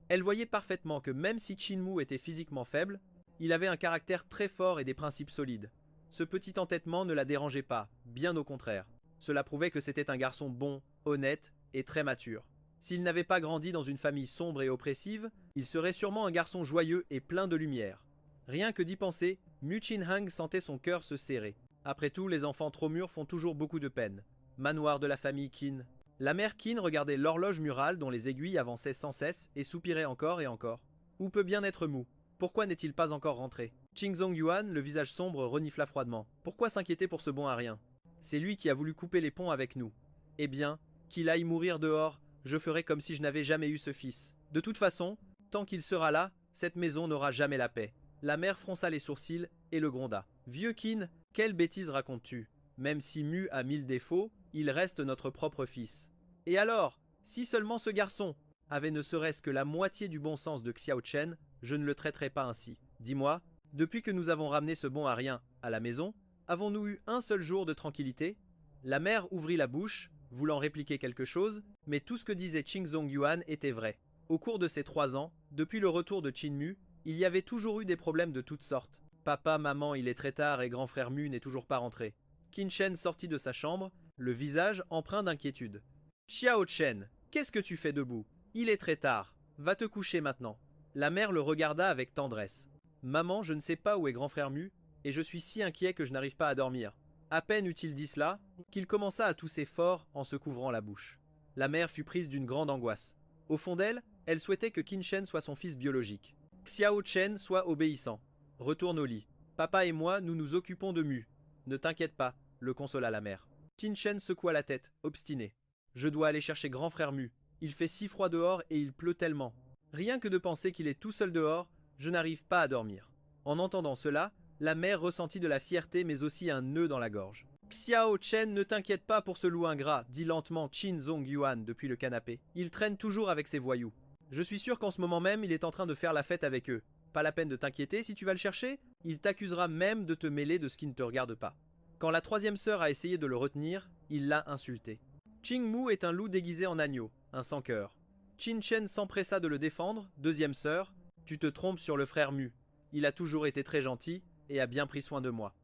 Elle voyait parfaitement que même si Chin-Mu était physiquement faible, il avait un caractère très fort et des principes solides. Ce petit entêtement ne la dérangeait pas, bien au contraire. Cela prouvait que c'était un garçon bon, honnête et très mature. S'il n'avait pas grandi dans une famille sombre et oppressive, il serait sûrement un garçon joyeux et plein de lumière. Rien que d'y penser, Mu Chin-Hang sentait son cœur se serrer. Après tout, les enfants trop mûrs font toujours beaucoup de peine. Manoir de la famille Qin. La mère Qin regardait l'horloge murale dont les aiguilles avançaient sans cesse et soupirait encore et encore. Où peut bien être Mu? Pourquoi n'est-il pas encore rentré? Qingzong Yuan, le visage sombre, renifla froidement. Pourquoi s'inquiéter pour ce bon à rien? C'est lui qui a voulu couper les ponts avec nous. Eh bien, qu'il aille mourir dehors, je ferai comme si je n'avais jamais eu ce fils. De toute façon, tant qu'il sera là, cette maison n'aura jamais la paix. La mère fronça les sourcils et le gronda. Vieux Qin, quelle bêtise racontes-tu? Même si Mu a 1000 défauts, il reste notre propre fils. Et alors, si seulement ce garçon avait ne serait-ce que la moitié du bon sens de Xiao Chen, je ne le traiterais pas ainsi. Dis-moi, depuis que nous avons ramené ce bon à rien à la maison, avons-nous eu un seul jour de tranquillité? La mère ouvrit la bouche, voulant répliquer quelque chose, mais tout ce que disait Qingzong Yuan était vrai. Au cours de ces 3 ans, depuis le retour de Qin Mu, il y avait toujours eu des problèmes de toutes sortes. Papa, maman, il est très tard et grand frère Mu n'est toujours pas rentré. Qin Shen sortit de sa chambre, le visage empreint d'inquiétude. Xiao Chen, qu'est-ce que tu fais debout? Il est très tard. Va te coucher maintenant. La mère le regarda avec tendresse. Maman, je ne sais pas où est grand frère Mu, et je suis si inquiet que je n'arrive pas à dormir. À peine eut-il dit cela, qu'il commença à tousser fort en se couvrant la bouche. La mère fut prise d'une grande angoisse. Au fond d'elle, elle souhaitait que Qin Shen soit son fils biologique. Xiao Chen soit obéissant. Retourne au lit. Papa et moi, nous nous occupons de Mu. Ne t'inquiète pas, le consola la mère. Qin Shen secoua la tête, obstiné. Je dois aller chercher grand frère Mu. Il fait si froid dehors et il pleut tellement. Rien que de penser qu'il est tout seul dehors, je n'arrive pas à dormir. En entendant cela, la mère ressentit de la fierté mais aussi un nœud dans la gorge. Xiao Chen, ne t'inquiète pas pour ce loup ingrat, dit lentement Qingzong Yuan depuis le canapé. Il traîne toujours avec ses voyous. Je suis sûr qu'en ce moment même, il est en train de faire la fête avec eux. Pas la peine de t'inquiéter si tu vas le chercher, il t'accusera même de te mêler de ce qui ne te regarde pas. Quand la troisième sœur a essayé de le retenir, il l'a insulté. Qing Mu est un loup déguisé en agneau, un sans-cœur. Qin Shen s'empressa de le défendre, deuxième sœur. Tu te trompes sur le frère Mu. Il a toujours été très gentil et a bien pris soin de moi.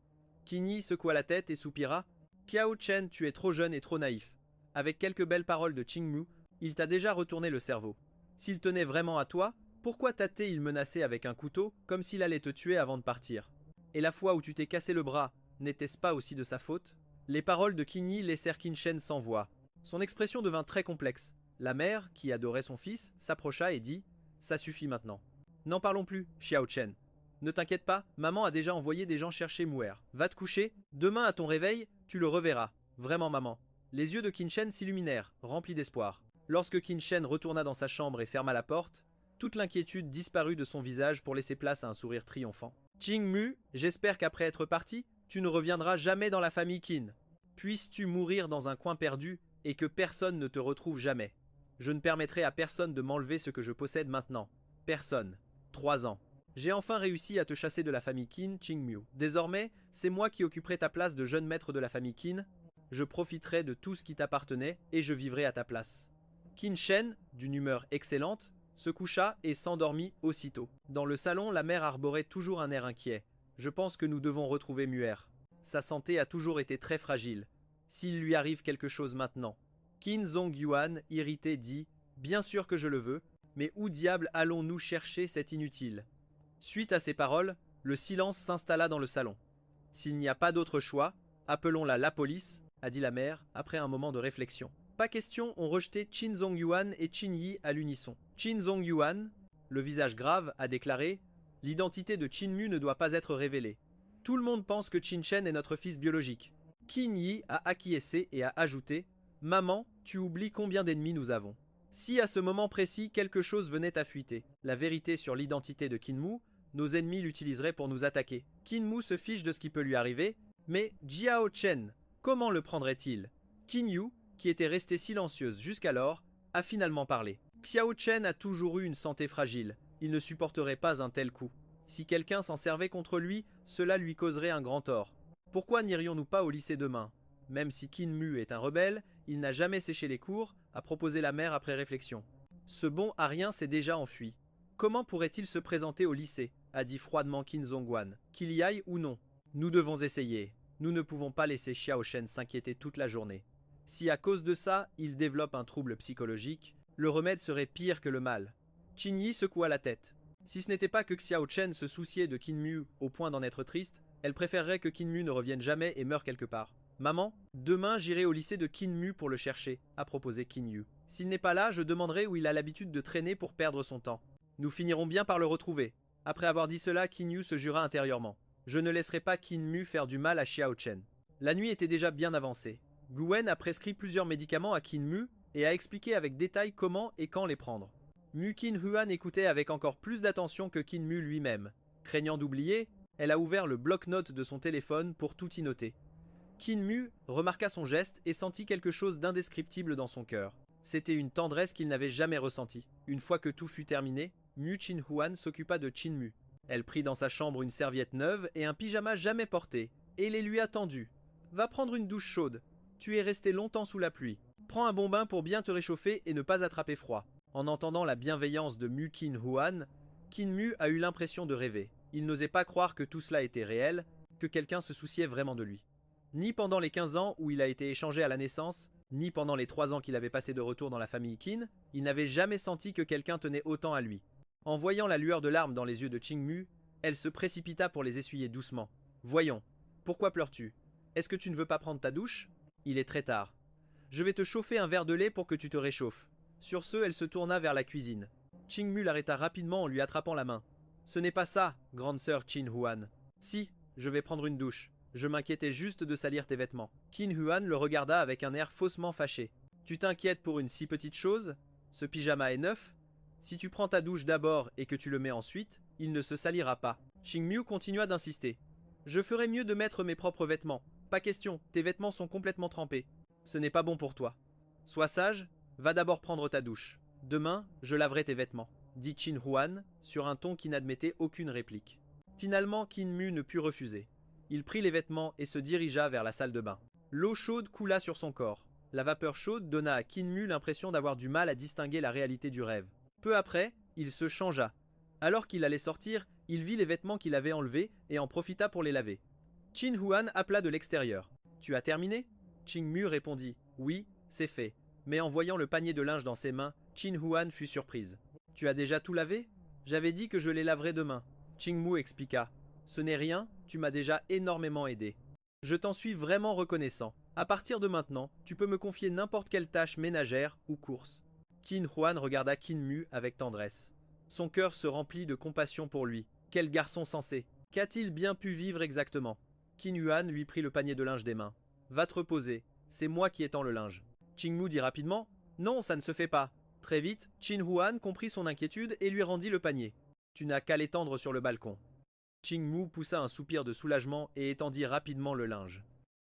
Qin Yi secoua la tête et soupira. Xiao Chen, tu es trop jeune et trop naïf. Avec quelques belles paroles de Qing Mu, il t'a déjà retourné le cerveau. S'il tenait vraiment à toi, pourquoi tâtait-il menacer avec un couteau comme s'il allait te tuer avant de partir? Et la fois où tu t'es cassé le bras, n'était-ce pas aussi de sa faute? Les paroles de Qin Yi laissèrent Qin Shen sans voix. Son expression devint très complexe. La mère, qui adorait son fils, s'approcha et dit « Ça suffit maintenant. N'en parlons plus, Xiao Chen. Ne t'inquiète pas, maman a déjà envoyé des gens chercher Muer. Va te coucher, demain à ton réveil, tu le reverras. Vraiment maman. » Les yeux de Qin Shen s'illuminèrent, remplis d'espoir. Lorsque Qin Shen retourna dans sa chambre et ferma la porte, toute l'inquiétude disparut de son visage pour laisser place à un sourire triomphant. Qing Mu, j'espère qu'après être parti, tu ne reviendras jamais dans la famille Qin. Puisses-tu mourir dans un coin perdu et que personne ne te retrouve jamais. Je ne permettrai à personne de m'enlever ce que je possède maintenant. Personne. 3 ans. J'ai enfin réussi à te chasser de la famille Qin, Qing Mu. Désormais, c'est moi qui occuperai ta place de jeune maître de la famille Qin. Je profiterai de tout ce qui t'appartenait et je vivrai à ta place. Qin Shen, d'une humeur excellente, se coucha et s'endormit aussitôt. Dans le salon, la mère arborait toujours un air inquiet. Je pense que nous devons retrouver Muer. Sa santé a toujours été très fragile. S'il lui arrive quelque chose maintenant. Qingzong Yuan, irrité, dit « Bien sûr que je le veux, mais où diable allons-nous chercher cet inutile ?» Suite à ces paroles, le silence s'installa dans le salon. « S'il n'y a pas d'autre choix, appelons-la la police, » a dit la mère, après un moment de réflexion. Pas question, ont rejeté Qingzong Yuan et Qin Yi à l'unisson. Qingzong Yuan, le visage grave, a déclaré « L'identité de Qin Mu ne doit pas être révélée. Tout le monde pense que Qin Shen est notre fils biologique. » Qin Yi a acquiescé et a ajouté « Maman, tu oublies combien d'ennemis nous avons. Si à ce moment précis quelque chose venait à fuiter, la vérité sur l'identité de Qin Mu, nos ennemis l'utiliseraient pour nous attaquer. Qin Mu se fiche de ce qui peut lui arriver, mais Xiao Chen, comment le prendrait-il? » Qin Yu, qui était restée silencieuse jusqu'alors, a finalement parlé. Xiao Chen a toujours eu une santé fragile, il ne supporterait pas un tel coup. Si quelqu'un s'en servait contre lui, cela lui causerait un grand tort. Pourquoi n'irions-nous pas au lycée demain? Même si Qin Mu est un rebelle, il n'a jamais séché les cours, a proposé la mère après réflexion. Ce bon à rien s'est déjà enfui. Comment pourrait-il se présenter au lycée? A dit froidement Qingzong Yuan. Qu'il y aille ou non? Nous devons essayer. Nous ne pouvons pas laisser Xiao Shen s'inquiéter toute la journée. Si à cause de ça, il développe un trouble psychologique, le remède serait pire que le mal. Qin Yi secoua la tête. Si ce n'était pas que Xiao Chen se souciait de Qin Mu au point d'en être triste, elle préférerait que Qin Mu ne revienne jamais et meure quelque part. Maman, demain j'irai au lycée de Kinmu pour le chercher, a proposé Kinyu. S'il n'est pas là, je demanderai où il a l'habitude de traîner pour perdre son temps. Nous finirons bien par le retrouver. Après avoir dit cela, Kinyu se jura intérieurement. Je ne laisserai pas Kinmu faire du mal à Xiao Chen. La nuit était déjà bien avancée. Guen a prescrit plusieurs médicaments à Kinmu et a expliqué avec détail comment et quand les prendre. Mu Qinhuan écoutait avec encore plus d'attention que Kinmu lui-même. Craignant d'oublier, elle a ouvert le bloc-notes de son téléphone pour tout y noter. Kinmu remarqua son geste et sentit quelque chose d'indescriptible dans son cœur. C'était une tendresse qu'il n'avait jamais ressentie. Une fois que tout fut terminé, Mu Qinhuan s'occupa de Qinmu. Elle prit dans sa chambre une serviette neuve et un pyjama jamais porté, et les lui a tendus. « Va prendre une douche chaude. Tu es resté longtemps sous la pluie. Prends un bon bain pour bien te réchauffer et ne pas attraper froid. » En entendant la bienveillance de Mu Qinhuan, Kinmu a eu l'impression de rêver. Il n'osait pas croire que tout cela était réel, que quelqu'un se souciait vraiment de lui. Ni pendant les 15 ans où il a été échangé à la naissance, ni pendant les 3 ans qu'il avait passé de retour dans la famille Qin, il n'avait jamais senti que quelqu'un tenait autant à lui. En voyant la lueur de larmes dans les yeux de Qingmu, elle se précipita pour les essuyer doucement. « Voyons, pourquoi pleures-tu? Est-ce que tu ne veux pas prendre ta douche? Il est très tard. Je vais te chauffer un verre de lait pour que tu te réchauffes. » Sur ce, elle se tourna vers la cuisine. Qingmu l'arrêta rapidement en lui attrapant la main. « Ce n'est pas ça, grande sœur Qinhuan. Si, je vais prendre une douche. Je m'inquiétais juste de salir tes vêtements. » Qinhuan le regarda avec un air faussement fâché. « Tu t'inquiètes pour une si petite chose? Ce pyjama est neuf? Si tu prends ta douche d'abord et que tu le mets ensuite, il ne se salira pas. » Qingmu continua d'insister. « Je ferais mieux de mettre mes propres vêtements. Pas question, tes vêtements sont complètement trempés. Ce n'est pas bon pour toi. Sois sage, va d'abord prendre ta douche. Demain, je laverai tes vêtements, » dit Qinhuan sur un ton qui n'admettait aucune réplique. Finalement, Qinmu ne put refuser. Il prit les vêtements et se dirigea vers la salle de bain. L'eau chaude coula sur son corps. La vapeur chaude donna à Qinmu l'impression d'avoir du mal à distinguer la réalité du rêve. Peu après, il se changea. Alors qu'il allait sortir, il vit les vêtements qu'il avait enlevés et en profita pour les laver. Qinhuan appela de l'extérieur. « Tu as terminé ?» Qingmu répondit « Oui, c'est fait. » Mais en voyant le panier de linge dans ses mains, Qinhuan fut surprise. « Tu as déjà tout lavé? J'avais dit que je les laverais demain. » Qingmu expliqua. « Ce n'est rien, tu m'as déjà énormément aidé. Je t'en suis vraiment reconnaissant. À partir de maintenant, tu peux me confier n'importe quelle tâche ménagère ou course. » Qinhuan regarda Qinmu avec tendresse. Son cœur se remplit de compassion pour lui. Quel garçon sensé! Qu'a-t-il bien pu vivre exactement? Qinhuan lui prit le panier de linge des mains. « Va te reposer, c'est moi qui étends le linge. » Qingmu dit rapidement « Non, ça ne se fait pas. » Très vite, Qinhuan comprit son inquiétude et lui rendit le panier. « Tu n'as qu'à l'étendre sur le balcon. » Qingmu poussa un soupir de soulagement et étendit rapidement le linge.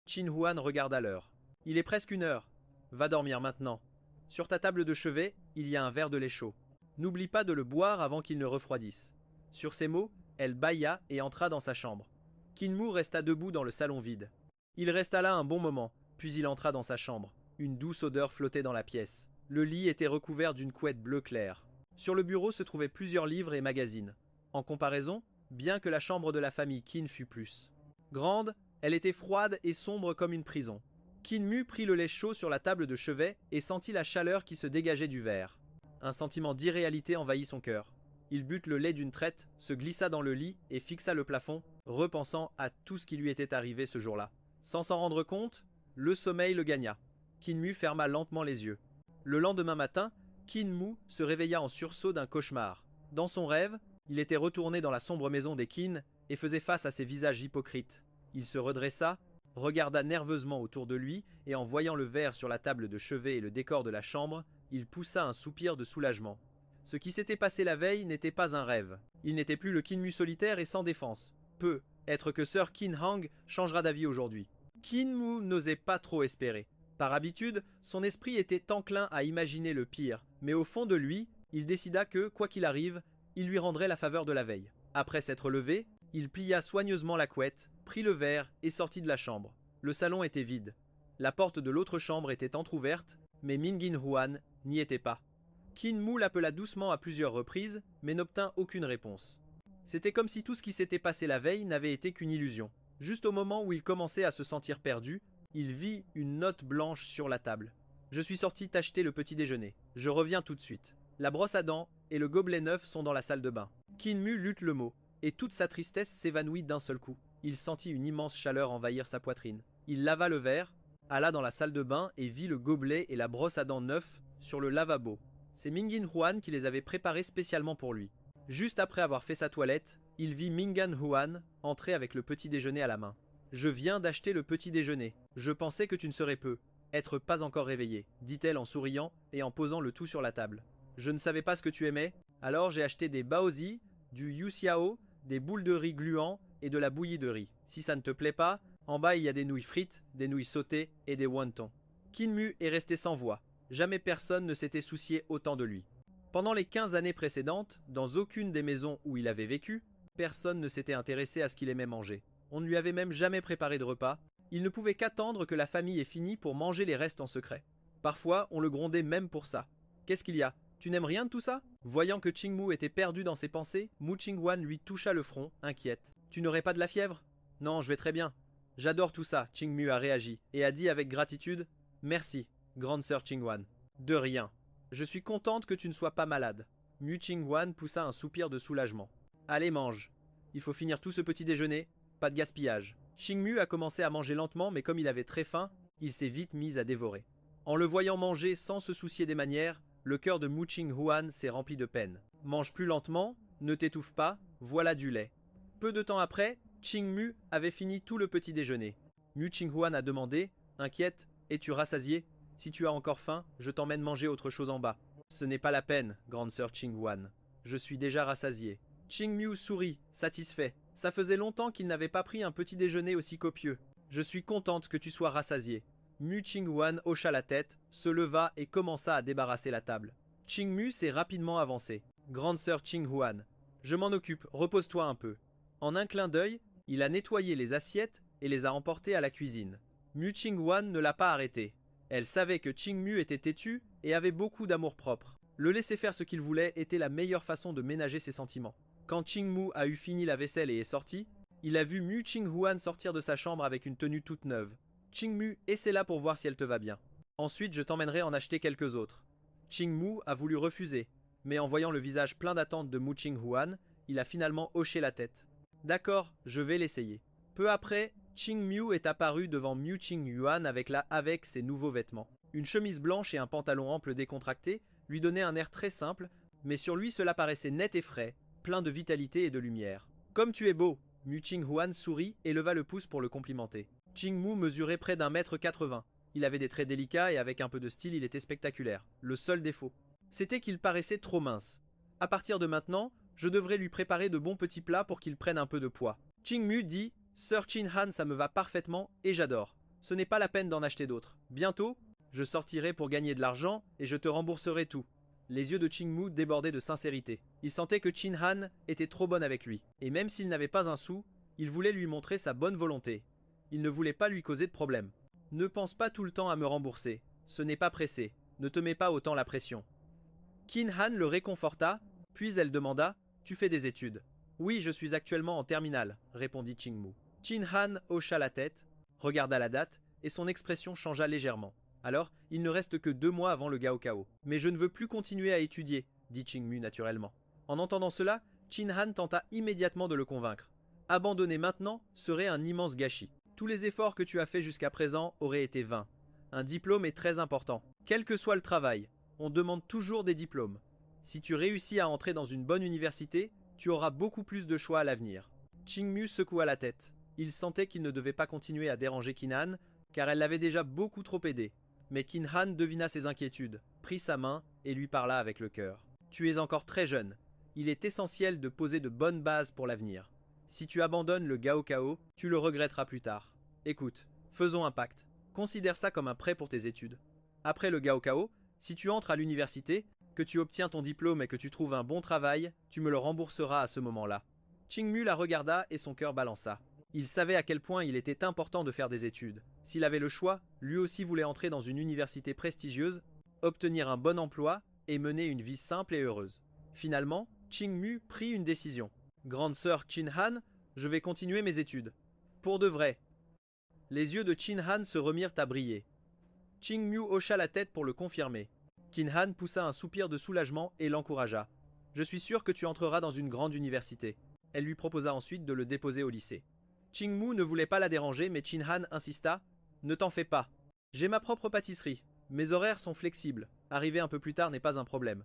Qinhuan regarda l'heure. « Il est presque 1 heure. Va dormir maintenant. Sur ta table de chevet, il y a un verre de lait chaud. N'oublie pas de le boire avant qu'il ne refroidisse. » Sur ces mots, elle bâilla et entra dans sa chambre. Qinmu resta debout dans le salon vide. Il resta là un bon moment, puis il entra dans sa chambre. Une douce odeur flottait dans la pièce. Le lit était recouvert d'une couette bleu clair. Sur le bureau se trouvaient plusieurs livres et magazines. En comparaison, bien que la chambre de la famille Qin fût plus grande, elle était froide et sombre comme une prison. Qinmu prit le lait chaud sur la table de chevet et sentit la chaleur qui se dégageait du verre. Un sentiment d'irréalité envahit son cœur. Il but le lait d'une traite, se glissa dans le lit et fixa le plafond, repensant à tout ce qui lui était arrivé ce jour-là. Sans s'en rendre compte, le sommeil le gagna. Qinmu ferma lentement les yeux. Le lendemain matin, Qinmu se réveilla en sursaut d'un cauchemar. Dans son rêve, il était retourné dans la sombre maison des Qin et faisait face à ces visages hypocrites. Il se redressa, regarda nerveusement autour de lui et en voyant le verre sur la table de chevet et le décor de la chambre, il poussa un soupir de soulagement. Ce qui s'était passé la veille n'était pas un rêve. Il n'était plus le Qinmu solitaire et sans défense. Être que Sir Qin Hang changera d'avis aujourd'hui. Qinmu n'osait pas trop espérer. Par habitude, son esprit était enclin à imaginer le pire, mais au fond de lui, il décida que, quoi qu'il arrive, il lui rendrait la faveur de la veille. Après s'être levé, il plia soigneusement la couette, prit le verre et sortit de la chambre. Le salon était vide. La porte de l'autre chambre était entr'ouverte, mais Min Qinhuan n'y était pas. Qinmu l'appela doucement à plusieurs reprises, mais n'obtint aucune réponse. C'était comme si tout ce qui s'était passé la veille n'avait été qu'une illusion. Juste au moment où il commençait à se sentir perdu, il vit une note blanche sur la table. « Je suis sorti t'acheter le petit déjeuner. Je reviens tout de suite. La brosse à dents et le gobelet neuf sont dans la salle de bain. » Qinmu lut le mot, et toute sa tristesse s'évanouit d'un seul coup. Il sentit une immense chaleur envahir sa poitrine. Il lava le verre, alla dans la salle de bain et vit le gobelet et la brosse à dents neufs sur le lavabo. C'est Mingin Huan qui les avait préparés spécialement pour lui. Juste après avoir fait sa toilette, il vit Mingan Huan entrer avec le petit déjeuner à la main. Je viens d'acheter le petit déjeuner. Je pensais que tu ne serais peu. Être pas encore réveillé, dit-elle en souriant et en posant le tout sur la table. Je ne savais pas ce que tu aimais, alors j'ai acheté des baozi, du yuxiao, des boules de riz gluants et de la bouillie de riz. Si ça ne te plaît pas, en bas il y a des nouilles frites, des nouilles sautées et des wontons. Kinmu est resté sans voix. Jamais personne ne s'était soucié autant de lui. Pendant les 15 années précédentes, dans aucune des maisons où il avait vécu, personne ne s'était intéressé à ce qu'il aimait manger. On ne lui avait même jamais préparé de repas. Il ne pouvait qu'attendre que la famille ait fini pour manger les restes en secret. Parfois, on le grondait même pour ça. Qu'est-ce qu'il y a? Tu n'aimes rien de tout ça? Voyant que Qingmu était perdu dans ses pensées, Mu Qingwan lui toucha le front, inquiète. Tu n'aurais pas de la fièvre? Non, je vais très bien. J'adore tout ça, Qingmu a réagi, et a dit avec gratitude, merci, grande sœur Qingwan. De rien. Je suis contente que tu ne sois pas malade. Mu Qingwan poussa un soupir de soulagement. Allez, mange. Il faut finir tout ce petit déjeuner, pas de gaspillage. Qingmu a commencé à manger lentement, mais comme il avait très faim, il s'est vite mis à dévorer. En le voyant manger sans se soucier des manières, le cœur de Mu Qinghuan s'est rempli de peine. Mange plus lentement, ne t'étouffe pas, voilà du lait. Peu de temps après, Qingmu avait fini tout le petit déjeuner. Mu Qinghuan a demandé, inquiète, es-tu rassasié? Si tu as encore faim, je t'emmène manger autre chose en bas. Ce n'est pas la peine, grande sœur Qinghuan. Je suis déjà rassasié. Qingmu sourit, satisfait. Ça faisait longtemps qu'il n'avait pas pris un petit déjeuner aussi copieux. Je suis contente que tu sois rassasié. Mu Qinghuan hocha la tête, se leva et commença à débarrasser la table. Qingmu s'est rapidement avancé. Grande sœur Qinghuan, je m'en occupe, repose-toi un peu. En un clin d'œil, il a nettoyé les assiettes et les a emportées à la cuisine. Mu Qinghuan ne l'a pas arrêté. Elle savait que Qingmu était têtu et avait beaucoup d'amour-propre. Le laisser faire ce qu'il voulait était la meilleure façon de ménager ses sentiments. Quand Qingmu a eu fini la vaisselle et est sorti, il a vu Mu Qinghuan sortir de sa chambre avec une tenue toute neuve. Qingmu, essaie là pour voir si elle te va bien. Ensuite, je t'emmènerai en acheter quelques autres. Qingmu a voulu refuser, mais en voyant le visage plein d'attente de Mu Qinghuan, il a finalement hoché la tête. D'accord, je vais l'essayer. Peu après, Qingmu est apparu devant Mu Qinghuan avec ses nouveaux vêtements. Une chemise blanche et un pantalon ample décontracté lui donnaient un air très simple, mais sur lui cela paraissait net et frais, plein de vitalité et de lumière. Comme tu es beau, Mu Qinghuan sourit et leva le pouce pour le complimenter. Qingmu mesurait près d'1,80 m. Il avait des traits délicats et avec un peu de style il était spectaculaire. Le seul défaut, c'était qu'il paraissait trop mince. À partir de maintenant, je devrais lui préparer de bons petits plats pour qu'il prenne un peu de poids. Qingmu dit, Sœur Qinhan ça me va parfaitement et j'adore. Ce n'est pas la peine d'en acheter d'autres. Bientôt, je sortirai pour gagner de l'argent et je te rembourserai tout. Les yeux de Qingmu débordaient de sincérité. Il sentait que Qinhan était trop bonne avec lui. Et même s'il n'avait pas un sou, il voulait lui montrer sa bonne volonté. Il ne voulait pas lui causer de problème. Ne pense pas tout le temps à me rembourser. Ce n'est pas pressé. Ne te mets pas autant la pression. Qinhan le réconforta, puis elle demanda « Tu fais des études ?» « Oui, je suis actuellement en terminale, » répondit Qingmu. Qinhan hocha la tête, regarda la date, et son expression changea légèrement. Alors, il ne reste que 2 mois avant le Gaokao. Mais je ne veux plus continuer à étudier, dit Qingmu naturellement. En entendant cela, Qinhan tenta immédiatement de le convaincre. Abandonner maintenant serait un immense gâchis. Tous les efforts que tu as faits jusqu'à présent auraient été vains. Un diplôme est très important. Quel que soit le travail, on demande toujours des diplômes. Si tu réussis à entrer dans une bonne université, tu auras beaucoup plus de choix à l'avenir. Qingmu secoua la tête. Il sentait qu'il ne devait pas continuer à déranger Qinhan, car elle l'avait déjà beaucoup trop aidé. Mais Qinhan devina ses inquiétudes, prit sa main et lui parla avec le cœur. Tu es encore très jeune. Il est essentiel de poser de bonnes bases pour l'avenir. Si tu abandonnes le Gaokao, tu le regretteras plus tard. Écoute, faisons un pacte. Considère ça comme un prêt pour tes études. Après le Gaokao, si tu entres à l'université, que tu obtiens ton diplôme et que tu trouves un bon travail, tu me le rembourseras à ce moment-là. Qingmu la regarda et son cœur balança. Il savait à quel point il était important de faire des études. S'il avait le choix, lui aussi voulait entrer dans une université prestigieuse, obtenir un bon emploi et mener une vie simple et heureuse. Finalement, Qingmu prit une décision. Grande sœur Qinhan, je vais continuer mes études. Pour de vrai. Les yeux de Qinhan se remirent à briller. Qingmu hocha la tête pour le confirmer. Qinhan poussa un soupir de soulagement et l'encouragea. Je suis sûr que tu entreras dans une grande université. Elle lui proposa ensuite de le déposer au lycée. Qingmu ne voulait pas la déranger, mais Qinhan insista. Ne t'en fais pas. J'ai ma propre pâtisserie. Mes horaires sont flexibles. Arriver un peu plus tard n'est pas un problème.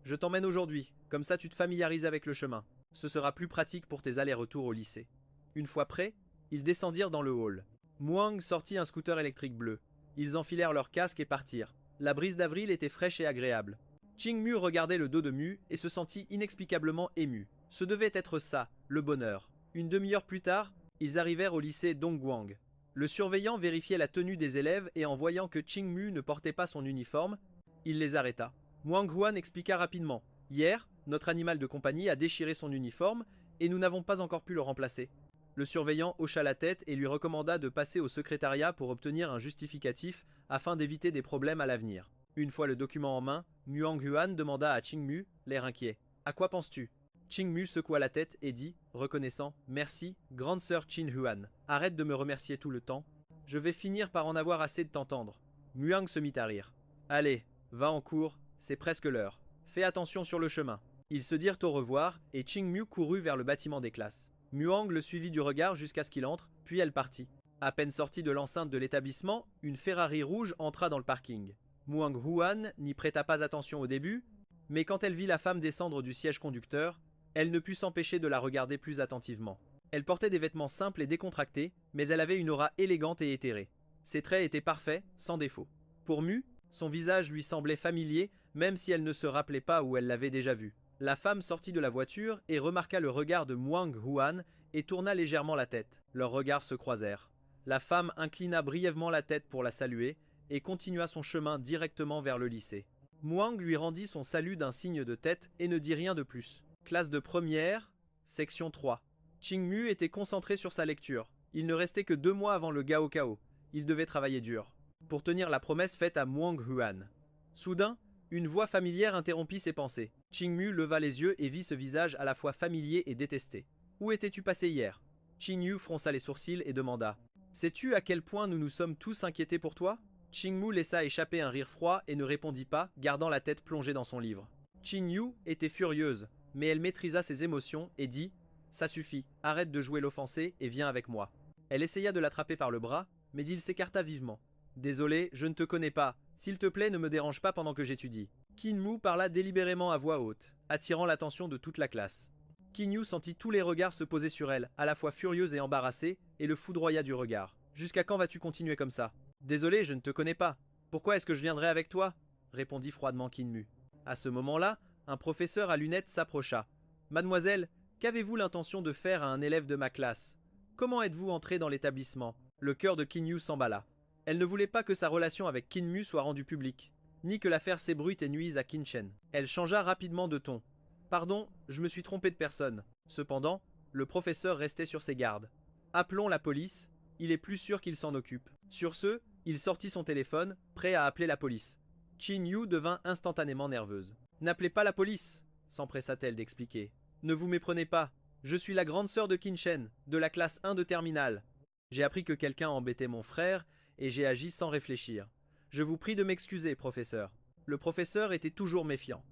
Je t'emmène aujourd'hui, comme ça tu te familiarises avec le chemin. Ce sera plus pratique pour tes allers-retours au lycée. Une fois prêts, ils descendirent dans le hall. Muang sortit un scooter électrique bleu. Ils enfilèrent leurs casques et partirent. La brise d'avril était fraîche et agréable. Ching-Mu regardait le dos de Mu et se sentit inexplicablement ému. Ce devait être ça, le bonheur. Une demi-heure plus tard, ils arrivèrent au lycée Dongguang. Le surveillant vérifiait la tenue des élèves et en voyant que Ching-Mu ne portait pas son uniforme, il les arrêta. Muang Huan expliqua rapidement. Hier, notre animal de compagnie a déchiré son uniforme et nous n'avons pas encore pu le remplacer. Le surveillant hocha la tête et lui recommanda de passer au secrétariat pour obtenir un justificatif afin d'éviter des problèmes à l'avenir. Une fois le document en main, Muang Huan demanda à Ching-Mu, l'air inquiet. À quoi penses-tu? Ching-Mu secoua la tête et dit, reconnaissant, merci, grande sœur Chin Huan. Arrête de me remercier tout le temps. Je vais finir par en avoir assez de t'entendre. Muang se mit à rire. Allez, va en cours, c'est presque l'heure. Fais attention sur le chemin. Ils se dirent au revoir et Ching-Mu courut vers le bâtiment des classes. Muang le suivit du regard jusqu'à ce qu'il entre, puis elle partit. À peine sortie de l'enceinte de l'établissement, une Ferrari rouge entra dans le parking. Muang Huan n'y prêta pas attention au début, mais quand elle vit la femme descendre du siège conducteur, elle ne put s'empêcher de la regarder plus attentivement. Elle portait des vêtements simples et décontractés, mais elle avait une aura élégante et éthérée. Ses traits étaient parfaits, sans défaut. Pour Mu, son visage lui semblait familier, même si elle ne se rappelait pas où elle l'avait déjà vu. La femme sortit de la voiture et remarqua le regard de Muang Huan et tourna légèrement la tête. Leurs regards se croisèrent. La femme inclina brièvement la tête pour la saluer et continua son chemin directement vers le lycée. Muang lui rendit son salut d'un signe de tête et ne dit rien de plus. Classe de première, section 3. Ching-Mu était concentré sur sa lecture. Il ne restait que 2 mois avant le Gaokao. Il devait travailler dur pour tenir la promesse faite à Muang Huan. Soudain, une voix familière interrompit ses pensées. Ching-Mu leva les yeux et vit ce visage à la fois familier et détesté. Où étais-tu passé hier? Ching-Yu fronça les sourcils et demanda. Sais-tu à quel point nous nous sommes tous inquiétés pour toi? Ching-Mu laissa échapper un rire froid et ne répondit pas, gardant la tête plongée dans son livre. Ching-Yu était furieuse, mais elle maîtrisa ses émotions et dit « Ça suffit, arrête de jouer l'offensée et viens avec moi. » Elle essaya de l'attraper par le bras, mais il s'écarta vivement. « Désolé, je ne te connais pas. S'il te plaît, ne me dérange pas pendant que j'étudie. » Kin-Mu parla délibérément à voix haute, attirant l'attention de toute la classe. Kin-Yu sentit tous les regards se poser sur elle, à la fois furieuse et embarrassée, et le foudroya du regard. « Jusqu'à quand vas-tu continuer comme ça? »« Désolé, je ne te connais pas. Pourquoi est-ce que je viendrais avec toi ?» répondit froidement Kin-Mu. À ce moment-là, un professeur à lunettes s'approcha. « Mademoiselle, qu'avez-vous l'intention de faire à un élève de ma classe? Comment êtes-vous entrée dans l'établissement ?» Le cœur de Kin-Yu s'emballa. Elle ne voulait pas que sa relation avec Kin-Mu soit rendue publique, ni que l'affaire s'ébruite et nuise à Qin-Shen. Elle changea rapidement de ton. « Pardon, je me suis trompée de personne. » Cependant, le professeur restait sur ses gardes. « Appelons la police, il est plus sûr qu'il s'en occupe. » Sur ce, il sortit son téléphone, prêt à appeler la police. Chin-Yu devint instantanément nerveuse. « N'appelez pas la police !» s'empressa-t-elle d'expliquer. « Ne vous méprenez pas. Je suis la grande sœur de Qin-Shen, de la classe 1 de terminale. J'ai appris que quelqu'un embêtait mon frère et j'ai agi sans réfléchir. Je vous prie de m'excuser, professeur. » Le professeur était toujours méfiant.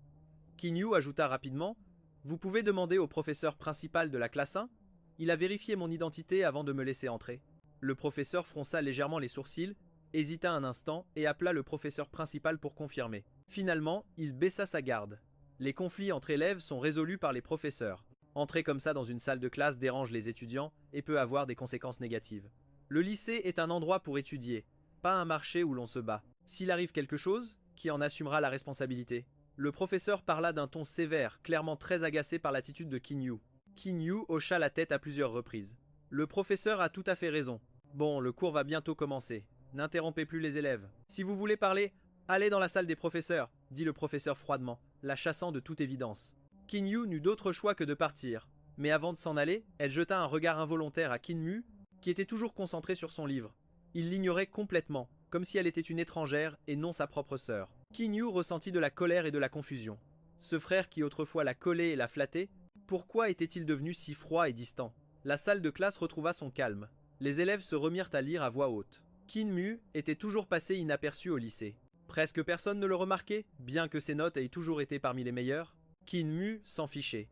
Qin-Yu ajouta rapidement. « Vous pouvez demander au professeur principal de la classe 1 ? Il a vérifié mon identité avant de me laisser entrer. » Le professeur fronça légèrement les sourcils, hésita un instant et appela le professeur principal pour confirmer. Finalement, il baissa sa garde. Les conflits entre élèves sont résolus par les professeurs. Entrer comme ça dans une salle de classe dérange les étudiants et peut avoir des conséquences négatives. Le lycée est un endroit pour étudier, pas un marché où l'on se bat. S'il arrive quelque chose, qui en assumera la responsabilité? Le professeur parla d'un ton sévère, clairement très agacé par l'attitude de Qin-Yu. Qin-Yu hocha la tête à plusieurs reprises. Le professeur a tout à fait raison. Bon, le cours va bientôt commencer. N'interrompez plus les élèves. Si vous voulez parler, allez dans la salle des professeurs, dit le professeur froidement, la chassant de toute évidence. Qin-Yu n'eut d'autre choix que de partir. Mais avant de s'en aller, elle jeta un regard involontaire à Qin-Mu, qui était toujours concentré sur son livre. Il l'ignorait complètement, comme si elle était une étrangère et non sa propre sœur. Qin-Yu ressentit de la colère et de la confusion. Ce frère qui autrefois la collait et la flattait, pourquoi était-il devenu si froid et distant? La salle de classe retrouva son calme. Les élèves se remirent à lire à voix haute. Qin-Mu était toujours passé inaperçu au lycée. Presque personne ne le remarquait, bien que ses notes aient toujours été parmi les meilleures. Qin-Mu s'en fichait.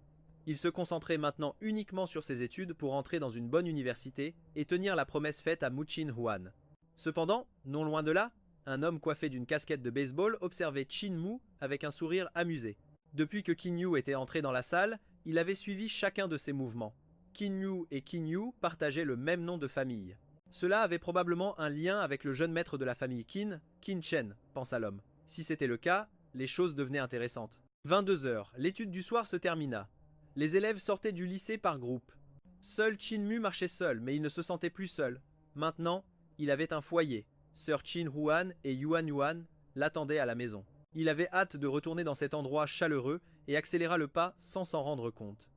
Il se concentrait maintenant uniquement sur ses études pour entrer dans une bonne université et tenir la promesse faite à Muchin Huan. Cependant, non loin de là, un homme coiffé d'une casquette de baseball observait Chin-Moo avec un sourire amusé. Depuis que Qin-Yu était entré dans la salle, il avait suivi chacun de ses mouvements. Qin-Yu et Qin-Yu partageaient le même nom de famille. Cela avait probablement un lien avec le jeune maître de la famille Qin, Qin Chen, pensa l'homme. Si c'était le cas, les choses devenaient intéressantes. 22 heures, l'étude du soir se termina. Les élèves sortaient du lycée par groupe. Seul Qin-Mu marchait seul, mais il ne se sentait plus seul. Maintenant, il avait un foyer. Sœur Qin-Huan et Yuan-Yuan l'attendaient à la maison. Il avait hâte de retourner dans cet endroit chaleureux et accéléra le pas sans s'en rendre compte.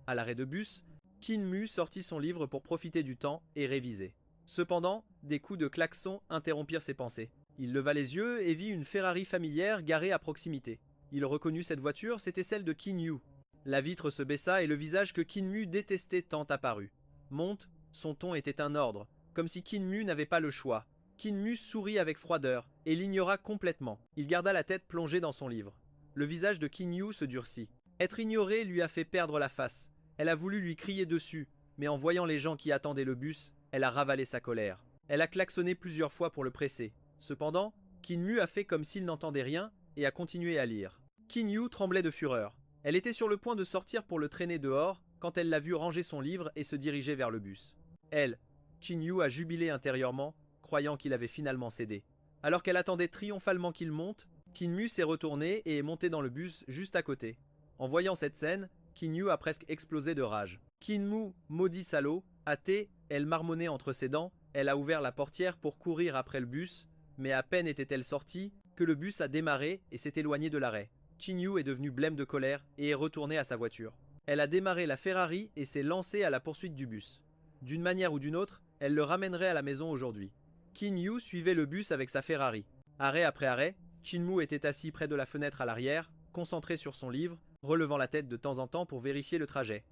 À l'arrêt de bus, Qin-Mu sortit son livre pour profiter du temps et réviser. Cependant, des coups de klaxon interrompirent ses pensées. Il leva les yeux et vit une Ferrari familière garée à proximité. Il reconnut cette voiture, c'était celle de Qin-Yu. La vitre se baissa et le visage que Qin-Mu détestait tant apparut. Monte, son ton était un ordre, comme si Qin-Mu n'avait pas le choix. Qin-Mu sourit avec froideur et l'ignora complètement. Il garda la tête plongée dans son livre. Le visage de Qin-Yu se durcit. Être ignoré lui a fait perdre la face. Elle a voulu lui crier dessus, mais en voyant les gens qui attendaient le bus, elle a ravalé sa colère. Elle a klaxonné plusieurs fois pour le presser. Cependant, Qin-Mu a fait comme s'il n'entendait rien et a continué à lire. Qin-Yu tremblait de fureur. Elle était sur le point de sortir pour le traîner dehors quand elle l'a vu ranger son livre et se diriger vers le bus. Elle, Qin-Yu a jubilé intérieurement, croyant qu'il avait finalement cédé. Alors qu'elle attendait triomphalement qu'il monte, Qin-Mu s'est retourné et est monté dans le bus juste à côté. En voyant cette scène, Qin-Yu a presque explosé de rage. Qin-Mu, maudit salaud, hâtée, elle marmonnait entre ses dents, elle a ouvert la portière pour courir après le bus, mais à peine était-elle sortie que le bus a démarré et s'est éloigné de l'arrêt. Qin-Yu est devenue blême de colère et est retournée à sa voiture. Elle a démarré la Ferrari et s'est lancée à la poursuite du bus. D'une manière ou d'une autre, elle le ramènerait à la maison aujourd'hui. Qin-Yu suivait le bus avec sa Ferrari. Arrêt après arrêt, Qin-Mu était assis près de la fenêtre à l'arrière, concentré sur son livre, relevant la tête de temps en temps pour vérifier le trajet.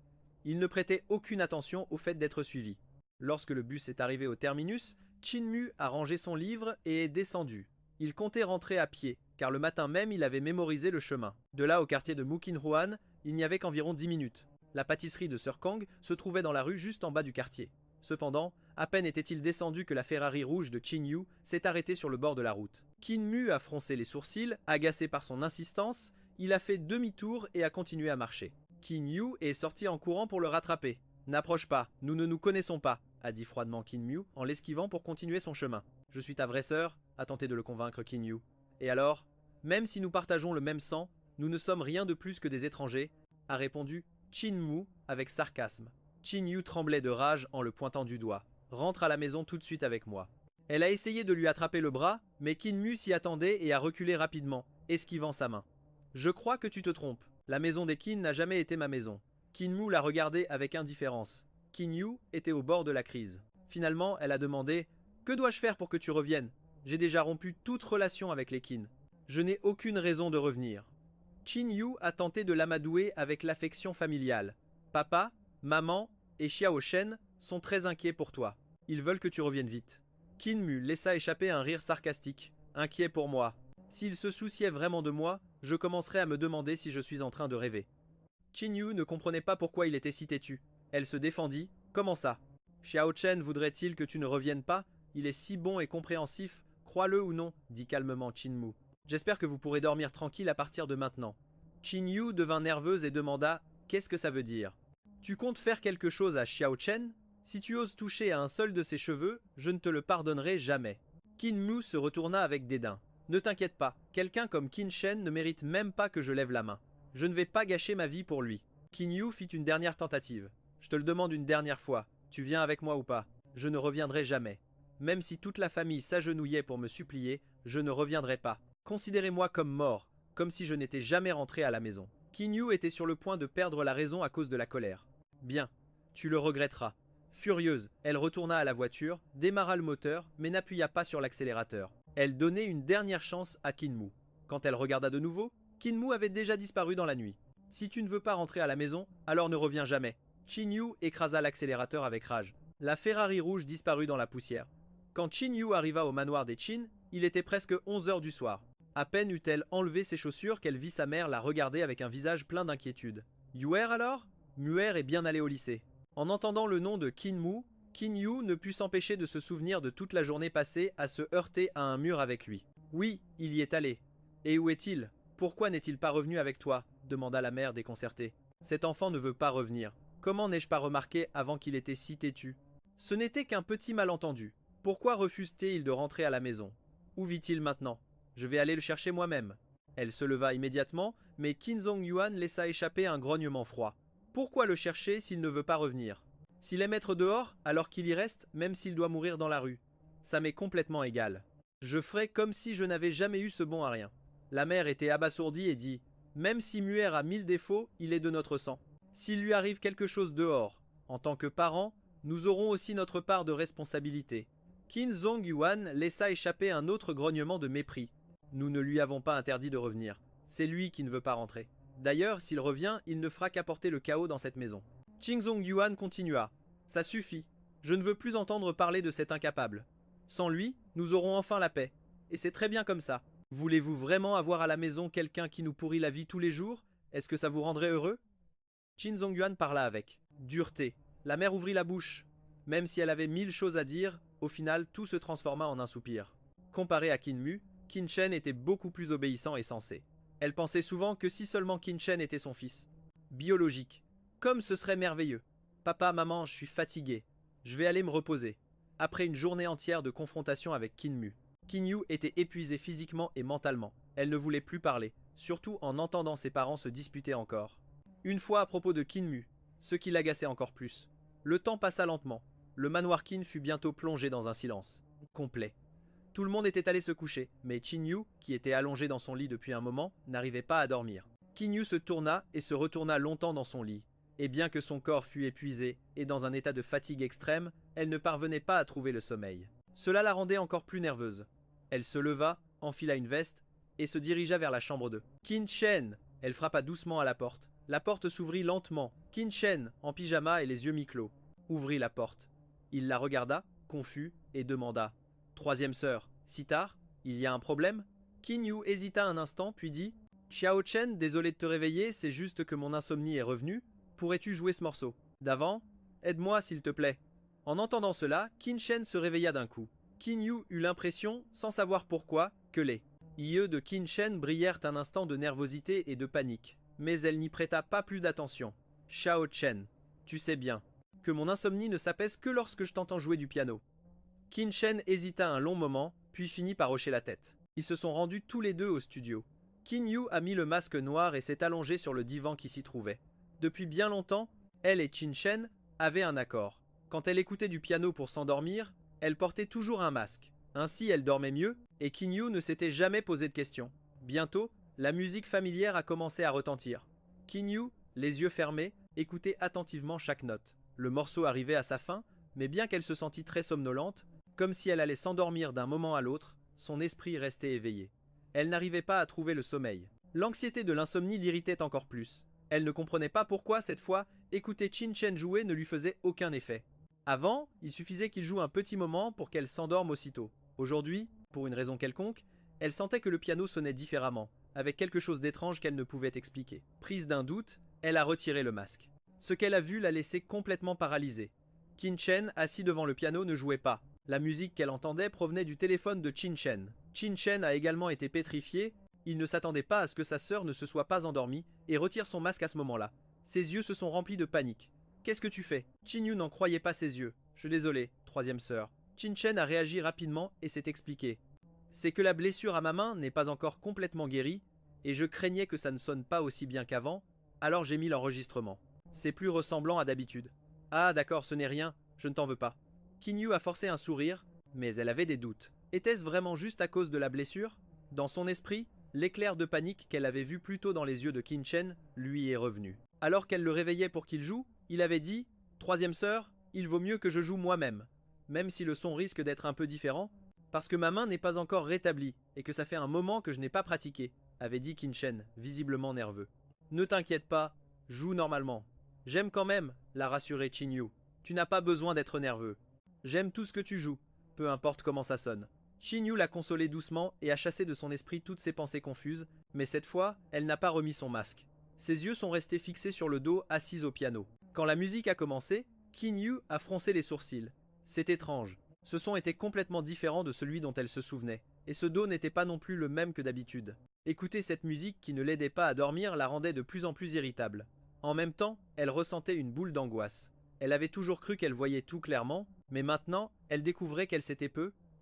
Il ne prêtait aucune attention au fait d'être suivi. Lorsque le bus est arrivé au terminus, Qin-Mu a rangé son livre et est descendu. Il comptait rentrer à pied, car le matin même il avait mémorisé le chemin. De là au quartier de Mukinhuan, il n'y avait qu'environ 10 minutes. La pâtisserie de Sir Kang se trouvait dans la rue juste en bas du quartier. Cependant, à peine était-il descendu que la Ferrari rouge de Qin-Yu s'est arrêtée sur le bord de la route. Qin-Mu a froncé les sourcils, agacé par son insistance, il a fait demi-tour et a continué à marcher. Qin-Yu est sorti en courant pour le rattraper. « N'approche pas, nous ne nous connaissons pas », a dit froidement Qin-Mu en l'esquivant pour continuer son chemin. « Je suis ta vraie sœur », a tenté de le convaincre Qin-Yu. « Et alors, même si nous partageons le même sang, nous ne sommes rien de plus que des étrangers », a répondu Qin-Mu avec sarcasme. Qin-Yu tremblait de rage en le pointant du doigt. « Rentre à la maison tout de suite avec moi. » Elle a essayé de lui attraper le bras, mais Qin-Mu s'y attendait et a reculé rapidement, esquivant sa main. « Je crois que tu te trompes. La maison des Qin n'a jamais été ma maison. » Qin-Mu l'a regardé avec indifférence. Qin-Yu était au bord de la crise. Finalement, elle a demandé « Que dois-je faire pour que tu reviennes ? J'ai déjà rompu toute relation avec les Qin. Je n'ai aucune raison de revenir. » Qin-Yu a tenté de l'amadouer avec l'affection familiale. « Papa, maman et Xiao Shen sont très inquiets pour toi. Ils veulent que tu reviennes vite. » Qin-Mu laissa échapper un rire sarcastique. « Inquiet pour moi. S'ils se souciaient vraiment de moi, je commencerais à me demander si je suis en train de rêver. » Qin-Yu ne comprenait pas pourquoi il était si têtu. Elle se défendit. « Comment ça ? Xiao Chen voudrait-il que tu ne reviennes pas ? Il est si bon et compréhensif, crois-le ou non, dit calmement Qin-Mu. J'espère que vous pourrez dormir tranquille à partir de maintenant. » Qin-Yu devint nerveuse et demanda « Qu'est-ce que ça veut dire ? Tu comptes faire quelque chose à Xiao Chen ? Si tu oses toucher à un seul de ses cheveux, je ne te le pardonnerai jamais. » Qin-Mu se retourna avec dédain. « Ne t'inquiète pas, quelqu'un comme Qin Shen ne mérite même pas que je lève la main. Je ne vais pas gâcher ma vie pour lui. » Qin-Yu fit une dernière tentative. « Je te le demande une dernière fois, tu viens avec moi ou pas ? Je ne reviendrai jamais. Même si toute la famille s'agenouillait pour me supplier, je ne reviendrai pas. Considérez-moi comme mort, comme si je n'étais jamais rentré à la maison. » Qin-Yu était sur le point de perdre la raison à cause de la colère. « Bien, tu le regretteras. » Furieuse, elle retourna à la voiture, démarra le moteur, mais n'appuya pas sur l'accélérateur. Elle donnait une dernière chance à Qin-Mu. Quand elle regarda de nouveau, Qin-Mu avait déjà disparu dans la nuit. « Si tu ne veux pas rentrer à la maison, alors ne reviens jamais. » Qin-Yu écrasa l'accélérateur avec rage. La Ferrari rouge disparut dans la poussière. Quand Qin-Yu arriva au manoir des Qin, il était presque 11 heures du soir. À peine eut-elle enlevé ses chaussures qu'elle vit sa mère la regarder avec un visage plein d'inquiétude. « Yuer alors ?» Muer est bien allé au lycée. En entendant le nom de Qin-Mu, Qin Yu ne put s'empêcher de se souvenir de toute la journée passée à se heurter à un mur avec lui. Oui, il y est allé. Et où est-il? Pourquoi n'est-il pas revenu avec toi? Demanda la mère déconcertée. Cet enfant ne veut pas revenir. Comment n'ai-je pas remarqué avant qu'il était si têtu? Ce n'était qu'un petit malentendu. Pourquoi refuse-t-il de rentrer à la maison? Où vit-il maintenant? Je vais aller le chercher moi-même. Elle se leva immédiatement, mais Qin Zongyuan laissa échapper un grognement froid. Pourquoi le chercher s'il ne veut pas revenir? S'il aime être dehors, alors qu'il y reste, même s'il doit mourir dans la rue. Ça m'est complètement égal. Je ferai comme si je n'avais jamais eu ce bon à rien. La mère était abasourdie et dit « Même si Muer a 1000 défauts, il est de notre sang. S'il lui arrive quelque chose dehors, en tant que parents, nous aurons aussi notre part de responsabilité. » Qin Zongyuan laissa échapper un autre grognement de mépris. Nous ne lui avons pas interdit de revenir. C'est lui qui ne veut pas rentrer. D'ailleurs, s'il revient, il ne fera qu'apporter le chaos dans cette maison. Qin Zongyuan continua. Ça suffit. Je ne veux plus entendre parler de cet incapable. Sans lui, nous aurons enfin la paix. Et c'est très bien comme ça. Voulez-vous vraiment avoir à la maison quelqu'un qui nous pourrit la vie tous les jours? Est-ce que ça vous rendrait heureux? Qin Zongyuan parla avec dureté. La mère ouvrit la bouche. Même si elle avait 1000 choses à dire, au final, tout se transforma en un soupir. Comparé à Qin Mu, Qin Shen était beaucoup plus obéissant et sensé. Elle pensait souvent que si seulement Qin Shen était son fils. Biologique. Comme ce serait merveilleux. Papa, maman, je suis fatigué. Je vais aller me reposer. Après une journée entière de confrontation avec Qin Mu. Qin Yu était épuisée physiquement et mentalement. Elle ne voulait plus parler, surtout en entendant ses parents se disputer encore. Une fois à propos de Qin Mu, ce qui l'agaçait encore plus. Le temps passa lentement. Le manoir Qin fut bientôt plongé dans un silence complet. Tout le monde était allé se coucher, mais Qin Yu, qui était allongé dans son lit depuis un moment, n'arrivait pas à dormir. Qin Yu se tourna et se retourna longtemps dans son lit. Et bien que son corps fût épuisé et dans un état de fatigue extrême, elle ne parvenait pas à trouver le sommeil. Cela la rendait encore plus nerveuse. Elle se leva, enfila une veste et se dirigea vers la chambre 2. Qin Shen! Elle frappa doucement à la porte. La porte s'ouvrit lentement. Qin Shen, en pyjama et les yeux mi-clos, ouvrit la porte. Il la regarda, confus, et demanda « Troisième sœur, si tard? Il y a un problème ?» Qin Yu hésita un instant, puis dit « Xiao Chen, désolé de te réveiller, c'est juste que mon insomnie est revenue. Pourrais-tu jouer ce morceau d'avant? Aide-moi, s'il te plaît. » En entendant cela, Qin Shen se réveilla d'un coup. Qin Yu eut l'impression, sans savoir pourquoi, que les yeux de Qin Shen brillèrent un instant de nervosité et de panique. Mais elle n'y prêta pas plus d'attention. « Xiao Chen, tu sais bien que mon insomnie ne s'apaise que lorsque je t'entends jouer du piano. » Qin Shen hésita un long moment, puis finit par hocher la tête. Ils se sont rendus tous les deux au studio. Qin Yu a mis le masque noir et s'est allongé sur le divan qui s'y trouvait. Depuis bien longtemps, elle et Qin Shen avaient un accord. Quand elle écoutait du piano pour s'endormir, elle portait toujours un masque. Ainsi, elle dormait mieux, et Qin Yu ne s'était jamais posé de questions. Bientôt, la musique familière a commencé à retentir. Qin Yu, les yeux fermés, écoutait attentivement chaque note. Le morceau arrivait à sa fin, mais bien qu'elle se sentît très somnolente, comme si elle allait s'endormir d'un moment à l'autre, son esprit restait éveillé. Elle n'arrivait pas à trouver le sommeil. L'anxiété de l'insomnie l'irritait encore plus. Elle ne comprenait pas pourquoi, cette fois, écouter Qin Shen jouer ne lui faisait aucun effet. Avant, il suffisait qu'il joue un petit moment pour qu'elle s'endorme aussitôt. Aujourd'hui, pour une raison quelconque, elle sentait que le piano sonnait différemment, avec quelque chose d'étrange qu'elle ne pouvait expliquer. Prise d'un doute, elle a retiré le masque. Ce qu'elle a vu l'a laissée complètement paralysée. Qin Shen, assis devant le piano, ne jouait pas. La musique qu'elle entendait provenait du téléphone de Qin Shen. Qin Shen a également été pétrifié. Il ne s'attendait pas à ce que sa sœur ne se soit pas endormie et retire son masque à ce moment-là. Ses yeux se sont remplis de panique. Qu'est-ce que tu fais? Qin Yu n'en croyait pas ses yeux. Je suis désolé, troisième sœur. Qin Shen a réagi rapidement et s'est expliqué. C'est que la blessure à ma main n'est pas encore complètement guérie et je craignais que ça ne sonne pas aussi bien qu'avant, alors j'ai mis l'enregistrement. C'est plus ressemblant à d'habitude. Ah d'accord, ce n'est rien, je ne t'en veux pas. Qin Yu a forcé un sourire, mais elle avait des doutes. Était-ce vraiment juste à cause de la blessure? Dans son esprit, l'éclair de panique qu'elle avait vu plus tôt dans les yeux de Qin Shen lui est revenu. Alors qu'elle le réveillait pour qu'il joue, il avait dit « Troisième sœur, il vaut mieux que je joue moi-même, même si le son risque d'être un peu différent, parce que ma main n'est pas encore rétablie et que ça fait un moment que je n'ai pas pratiqué », avait dit Qin Shen, visiblement nerveux. « Ne t'inquiète pas, joue normalement. » J'aime quand même, l'a rassuré Qin Yu. Tu n'as pas besoin d'être nerveux. J'aime tout ce que tu joues, peu importe comment ça sonne. Qin Yu l'a consolé doucement et a chassé de son esprit toutes ses pensées confuses, mais cette fois, elle n'a pas remis son masque. Ses yeux sont restés fixés sur le dos, assise au piano. Quand la musique a commencé, Qin Yu a froncé les sourcils. C'est étrange. Ce son était complètement différent de celui dont elle se souvenait, et ce Do n'était pas non plus le même que d'habitude. Écouter cette musique qui ne l'aidait pas à dormir la rendait de plus en plus irritable. En même temps, elle ressentait une boule d'angoisse. Elle avait toujours cru qu'elle voyait tout clairement, mais maintenant, elle découvrait qu'elle s'était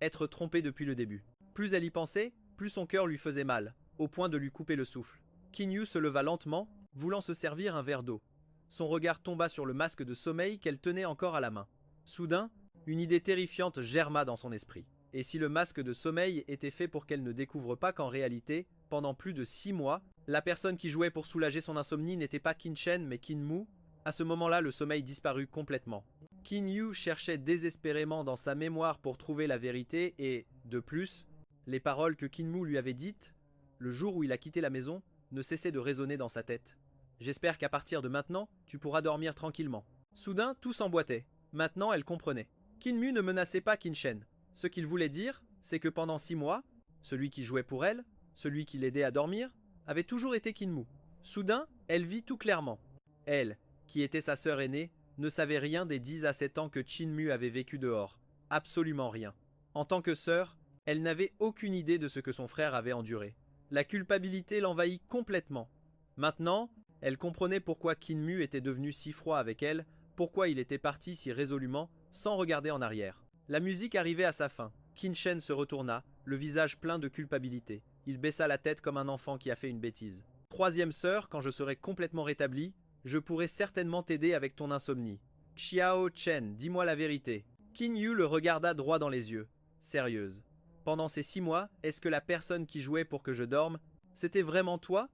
être trompée depuis le début. Plus elle y pensait, plus son cœur lui faisait mal, au point de lui couper le souffle. Kinyu se leva lentement, voulant se servir un verre d'eau. Son regard tomba sur le masque de sommeil qu'elle tenait encore à la main. Soudain, une idée terrifiante germa dans son esprit. Et si le masque de sommeil était fait pour qu'elle ne découvre pas qu'en réalité, pendant plus de 6 mois, la personne qui jouait pour soulager son insomnie n'était pas Kinchen mais Kinmu, à ce moment-là le sommeil disparut complètement. Kinyu cherchait désespérément dans sa mémoire pour trouver la vérité et, de plus, les paroles que Kinmu lui avait dites, le jour où il a quitté la maison, ne cessaient de résonner dans sa tête. J'espère qu'à partir de maintenant, tu pourras dormir tranquillement. Soudain, tout s'emboîtait. Maintenant, elle comprenait. Kinmu ne menaçait pas Kinchen. Ce qu'il voulait dire, c'est que pendant 6 mois, celui qui jouait pour elle, celui qui l'aidait à dormir, avait toujours été Kinmu. Soudain, elle vit tout clairement. Elle, qui était sa sœur aînée, ne savait rien des 10 à 7 ans que Chinmu avait vécu dehors. Absolument rien. En tant que sœur, elle n'avait aucune idée de ce que son frère avait enduré. La culpabilité l'envahit complètement. Maintenant, elle comprenait pourquoi Kinmu était devenu si froid avec elle, pourquoi il était parti si résolument, sans regarder en arrière. La musique arrivait à sa fin. Kinchen se retourna, le visage plein de culpabilité. Il baissa la tête comme un enfant qui a fait une bêtise. Troisième sœur, quand je serai complètement rétabli, je pourrai certainement t'aider avec ton insomnie. Xiao Chen, dis-moi la vérité. Kinyu le regarda droit dans les yeux. Sérieuse. Pendant ces 6 mois, est-ce que la personne qui jouait pour que je dorme, c'était vraiment toi?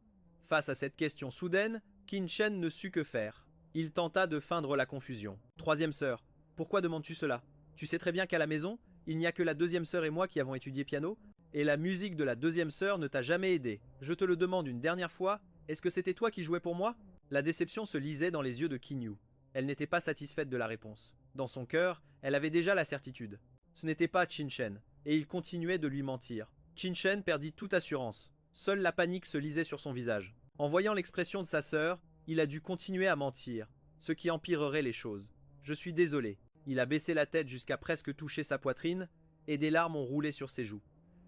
Face à cette question soudaine, Kinchen ne sut que faire. Il tenta de feindre la confusion. Troisième sœur, pourquoi demandes-tu cela? Tu sais très bien qu'à la maison, il n'y a que la deuxième sœur et moi qui avons étudié piano, et la musique de la deuxième sœur ne t'a jamais aidé. Je te le demande une dernière fois, est-ce que c'était toi qui jouais pour moi? La déception se lisait dans les yeux de Kinyu. Elle n'était pas satisfaite de la réponse. Dans son cœur, elle avait déjà la certitude. Ce n'était pas Chinchen, et il continuait de lui mentir. Chinchen perdit toute assurance. Seule la panique se lisait sur son visage. En voyant l'expression de sa sœur, il a dû continuer à mentir, ce qui empirerait les choses. Je suis désolé. Il a baissé la tête jusqu'à presque toucher sa poitrine, et des larmes ont roulé sur ses joues.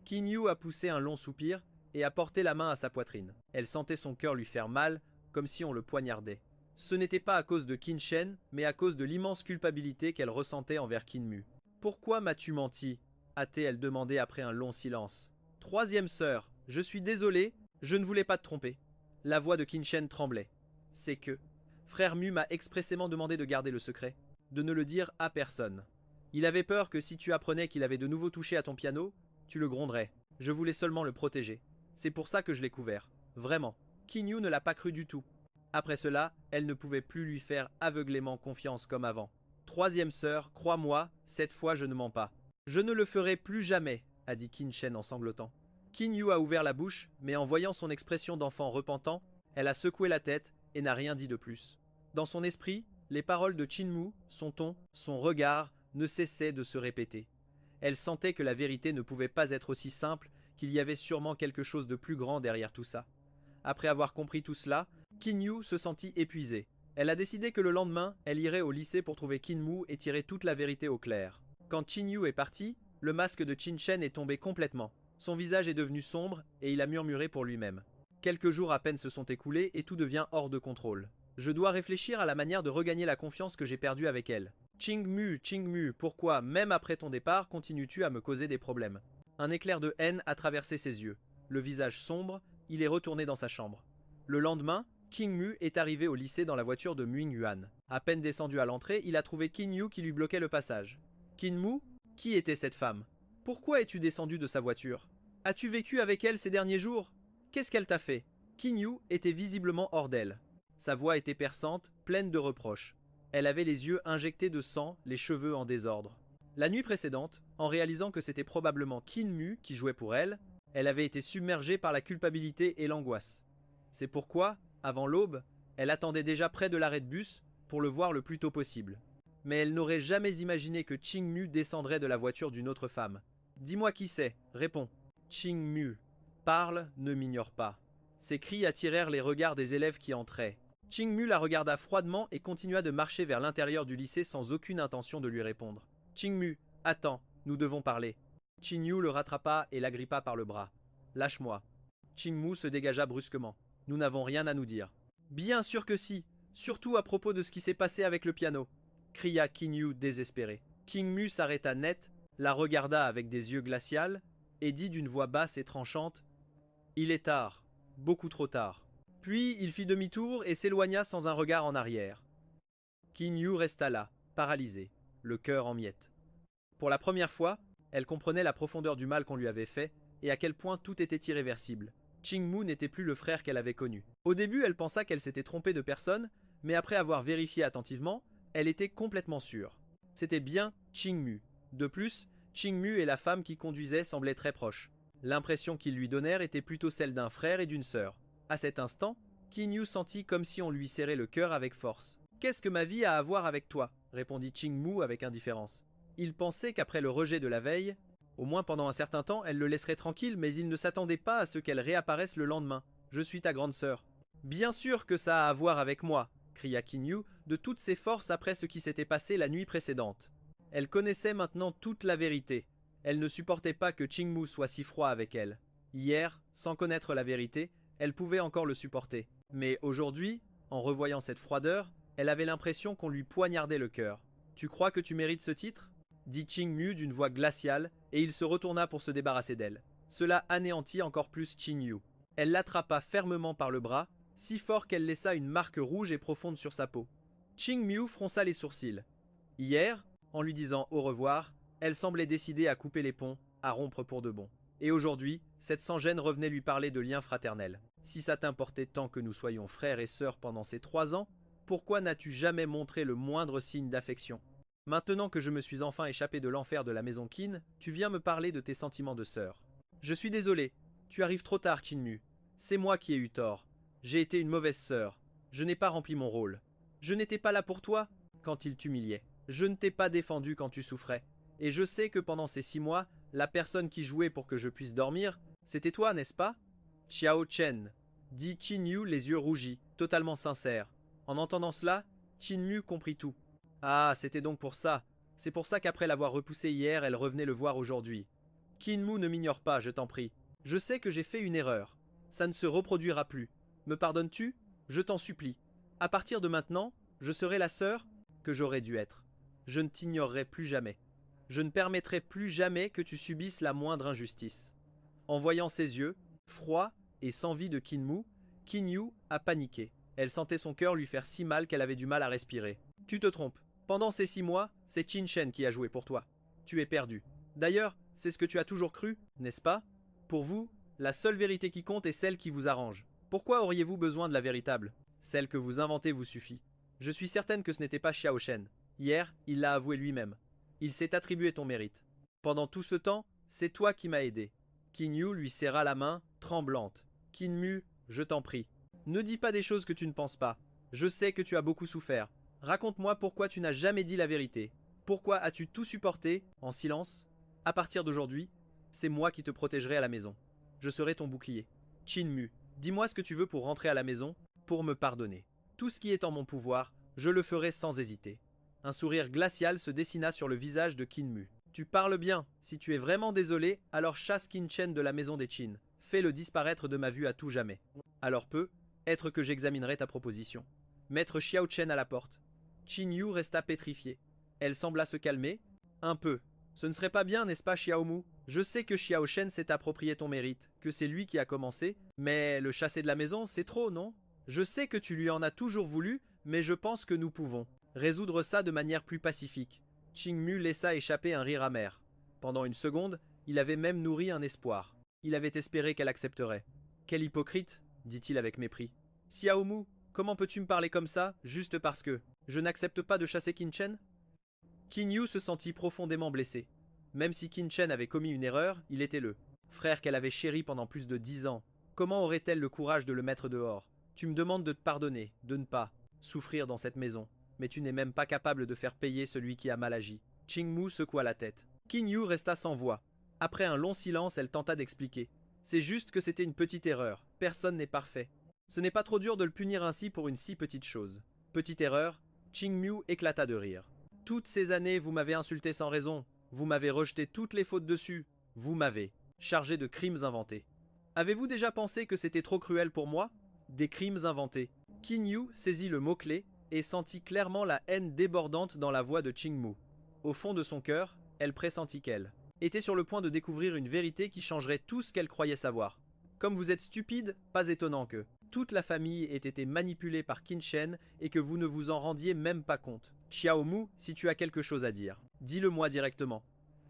Kinyu a poussé un long soupir et a porté la main à sa poitrine. Elle sentait son cœur lui faire mal, comme si on le poignardait. Ce n'était pas à cause de Kinchen, mais à cause de l'immense culpabilité qu'elle ressentait envers Kinmu. « Pourquoi m'as-tu menti » a-t-elle demandé après un long silence. « Troisième sœur, je suis désolé, je ne voulais pas te tromper. » La voix de Kinchen tremblait. « C'est que... Frère Mu m'a expressément demandé de garder le secret, de ne le dire à personne. Il avait peur que si tu apprenais qu'il avait de nouveau touché à ton piano, tu le gronderais. Je voulais seulement le protéger. C'est pour ça que je l'ai couvert. Vraiment. » Kinyu ne l'a pas cru du tout. Après cela, elle ne pouvait plus lui faire aveuglément confiance comme avant. Troisième sœur, crois-moi, cette fois je ne mens pas. Je ne le ferai plus jamais, a dit Kinchen en sanglotant. Kinyu a ouvert la bouche, mais en voyant son expression d'enfant repentant, elle a secoué la tête et n'a rien dit de plus. Dans son esprit, les paroles de Chinmu, son ton, son regard, ne cessaient de se répéter. Elle sentait que la vérité ne pouvait pas être aussi simple, qu'il y avait sûrement quelque chose de plus grand derrière tout ça. Après avoir compris tout cela, Kinyu se sentit épuisée. Elle a décidé que le lendemain, elle irait au lycée pour trouver Kinmu et tirer toute la vérité au clair. Quand Kinyu est parti, le masque de Chinchen est tombé complètement. Son visage est devenu sombre et il a murmuré pour lui-même. Quelques jours à peine se sont écoulés et tout devient hors de contrôle. Je dois réfléchir à la manière de regagner la confiance que j'ai perdue avec elle. Chingmu, pourquoi, même après ton départ, continues-tu à me causer des problèmes? Un éclair de haine a traversé ses yeux. Le visage sombre, il est retourné dans sa chambre. Le lendemain, Kingmu est arrivé au lycée dans la voiture de Muing-Yuan. À peine descendu à l'entrée, il a trouvé Kinyu qui lui bloquait le passage. Kinmu, qui était cette femme? Pourquoi es-tu descendu de sa voiture? As-tu vécu avec elle ces derniers jours? Qu'est-ce qu'elle t'a fait? Kinyu était visiblement hors d'elle. Sa voix était perçante, pleine de reproches. Elle avait les yeux injectés de sang, les cheveux en désordre. La nuit précédente, en réalisant que c'était probablement Kinmu qui jouait pour elle, elle avait été submergée par la culpabilité et l'angoisse. C'est pourquoi, avant l'aube, elle attendait déjà près de l'arrêt de bus pour le voir le plus tôt possible. Mais elle n'aurait jamais imaginé que Chingmu descendrait de la voiture d'une autre femme. « Dis-moi qui c'est, réponds. » Chingmu. « Parle, ne m'ignore pas. » Ces cris attirèrent les regards des élèves qui entraient. Chingmu la regarda froidement et continua de marcher vers l'intérieur du lycée sans aucune intention de lui répondre. Qingmu, attends, nous devons parler. Qingyu le rattrapa et l'agrippa par le bras. Lâche-moi. Qingmu se dégagea brusquement. Nous n'avons rien à nous dire. Bien sûr que si, surtout à propos de ce qui s'est passé avec le piano, cria Qingyu désespéré. Qingmu s'arrêta net, la regarda avec des yeux glacials, et dit d'une voix basse et tranchante: Il est tard, beaucoup trop tard. Puis il fit demi-tour et s'éloigna sans un regard en arrière. Qingyu resta là, paralysé, le cœur en miettes. Pour la première fois, elle comprenait la profondeur du mal qu'on lui avait fait et à quel point tout était irréversible. Qingmu n'était plus le frère qu'elle avait connu. Au début, elle pensa qu'elle s'était trompée de personne, mais après avoir vérifié attentivement, elle était complètement sûre. C'était bien Qingmu. De plus, Qingmu et la femme qui conduisait semblaient très proches. L'impression qu'ils lui donnèrent était plutôt celle d'un frère et d'une sœur. À cet instant, Qingyu sentit comme si on lui serrait le cœur avec force. « Qu'est-ce que ma vie a à voir avec toi ?» répondit Qingmu avec indifférence. Il pensait qu'après le rejet de la veille, au moins pendant un certain temps, elle le laisserait tranquille, mais il ne s'attendait pas à ce qu'elle réapparaisse le lendemain. « Je suis ta grande sœur. »« Bien sûr que ça a à voir avec moi !» cria Qingyu de toutes ses forces après ce qui s'était passé la nuit précédente. Elle connaissait maintenant toute la vérité. Elle ne supportait pas que Qingmu soit si froid avec elle. Hier, sans connaître la vérité, elle pouvait encore le supporter. Mais aujourd'hui, en revoyant cette froideur, elle avait l'impression qu'on lui poignardait le cœur. « Tu crois que tu mérites ce titre ?» dit Qingmu d'une voix glaciale, et il se retourna pour se débarrasser d'elle. Cela anéantit encore plus Qingyu. Elle l'attrapa fermement par le bras, si fort qu'elle laissa une marque rouge et profonde sur sa peau. Qingmu fronça les sourcils. Hier, en lui disant au revoir, elle semblait décidée à couper les ponts, à rompre pour de bon. Et aujourd'hui, cette sans-gêne revenait lui parler de liens fraternels. Si ça t'importait tant que nous soyons frères et sœurs pendant ces 3 ans, pourquoi n'as-tu jamais montré le moindre signe d'affection? Maintenant que je me suis enfin échappé de l'enfer de la maison Qin, tu viens me parler de tes sentiments de sœur. Je suis désolé, tu arrives trop tard, Qingmu. C'est moi qui ai eu tort. J'ai été une mauvaise sœur. Je n'ai pas rempli mon rôle. Je n'étais pas là pour toi quand il t'humiliait. Je ne t'ai pas défendu quand tu souffrais. Et je sais que pendant ces 6 mois, la personne qui jouait pour que je puisse dormir, c'était toi, n'est-ce pas? Xiao Chen, dit Qingyu les yeux rougis, totalement sincère. En entendant cela, Qingmu comprit tout. Ah, c'était donc pour ça. C'est pour ça qu'après l'avoir repoussé hier, elle revenait le voir aujourd'hui. Qingmu, ne m'ignore pas, je t'en prie. Je sais que j'ai fait une erreur. Ça ne se reproduira plus. Me pardonnes-tu? Je t'en supplie. À partir de maintenant, je serai la sœur que j'aurais dû être. Je ne t'ignorerai plus jamais. Je ne permettrai plus jamais que tu subisses la moindre injustice. En voyant ses yeux, froids et sans vie de Qingyu a paniqué. Elle sentait son cœur lui faire si mal qu'elle avait du mal à respirer. Tu te trompes. Pendant ces 6 mois, c'est Qin Shen qui a joué pour toi. Tu es perdu. D'ailleurs, c'est ce que tu as toujours cru, n'est-ce pas? Pour vous, la seule vérité qui compte est celle qui vous arrange. Pourquoi auriez-vous besoin de la véritable? Celle que vous inventez vous suffit. Je suis certaine que ce n'était pas Xiao Shen. Hier, il l'a avoué lui-même. Il s'est attribué ton mérite. Pendant tout ce temps, c'est toi qui m'as aidé. Qingyu lui serra la main, tremblante. Qingmu, je t'en prie. Ne dis pas des choses que tu ne penses pas. Je sais que tu as beaucoup souffert. Raconte-moi pourquoi tu n'as jamais dit la vérité. Pourquoi as-tu tout supporté, en silence? À partir d'aujourd'hui, c'est moi qui te protégerai à la maison. Je serai ton bouclier. Qingmu, dis-moi ce que tu veux pour rentrer à la maison, pour me pardonner. Tout ce qui est en mon pouvoir, je le ferai sans hésiter. Un sourire glacial se dessina sur le visage de Qingmu. Tu parles bien. Si tu es vraiment désolé, alors chasse Qin Shen de la maison des Qin. Fais-le disparaître de ma vue à tout jamais. Alors être que j'examinerai ta proposition. Mettre Xiao Chen à la porte. Qingyu resta pétrifiée. Elle sembla se calmer. Un peu. Ce ne serait pas bien, n'est-ce pas, Xiaomu? Je sais que Xiao Shen s'est approprié ton mérite, que c'est lui qui a commencé, mais le chasser de la maison, c'est trop, non? Je sais que tu lui en as toujours voulu, mais je pense que nous pouvons résoudre ça de manière plus pacifique. Qingmu laissa échapper un rire amer. Pendant une seconde, il avait même nourri un espoir. Il avait espéré qu'elle accepterait. Quel hypocrite, dit-il avec mépris. Xiaomu, comment peux-tu me parler comme ça, juste parce que je n'accepte pas de chasser Qin Shen? Qingyu se sentit profondément blessé. Même si Qin Shen avait commis une erreur, il était le frère qu'elle avait chéri pendant plus de 10 ans. Comment aurait-elle le courage de le mettre dehors? Tu me demandes de te pardonner, de ne pas souffrir dans cette maison, mais tu n'es même pas capable de faire payer celui qui a mal agi. Qingmu secoua la tête. Qingyu resta sans voix. Après un long silence, elle tenta d'expliquer. C'est juste que c'était une petite erreur. Personne n'est parfait. Ce n'est pas trop dur de le punir ainsi pour une si petite chose. Petite erreur, Qingmu éclata de rire. Toutes ces années, vous m'avez insulté sans raison. Vous m'avez rejeté toutes les fautes dessus. Vous m'avez chargé de crimes inventés. Avez-vous déjà pensé que c'était trop cruel pour moi? Des crimes inventés. Qin Yu saisit le mot-clé et sentit clairement la haine débordante dans la voix de Qingmu. Au fond de son cœur, elle pressentit qu'elle était sur le point de découvrir une vérité qui changerait tout ce qu'elle croyait savoir. Comme vous êtes stupide, pas étonnant que toute la famille ait été manipulée par Qin Shen et que vous ne vous en rendiez même pas compte. Xiao Mu, si tu as quelque chose à dire, dis-le-moi directement.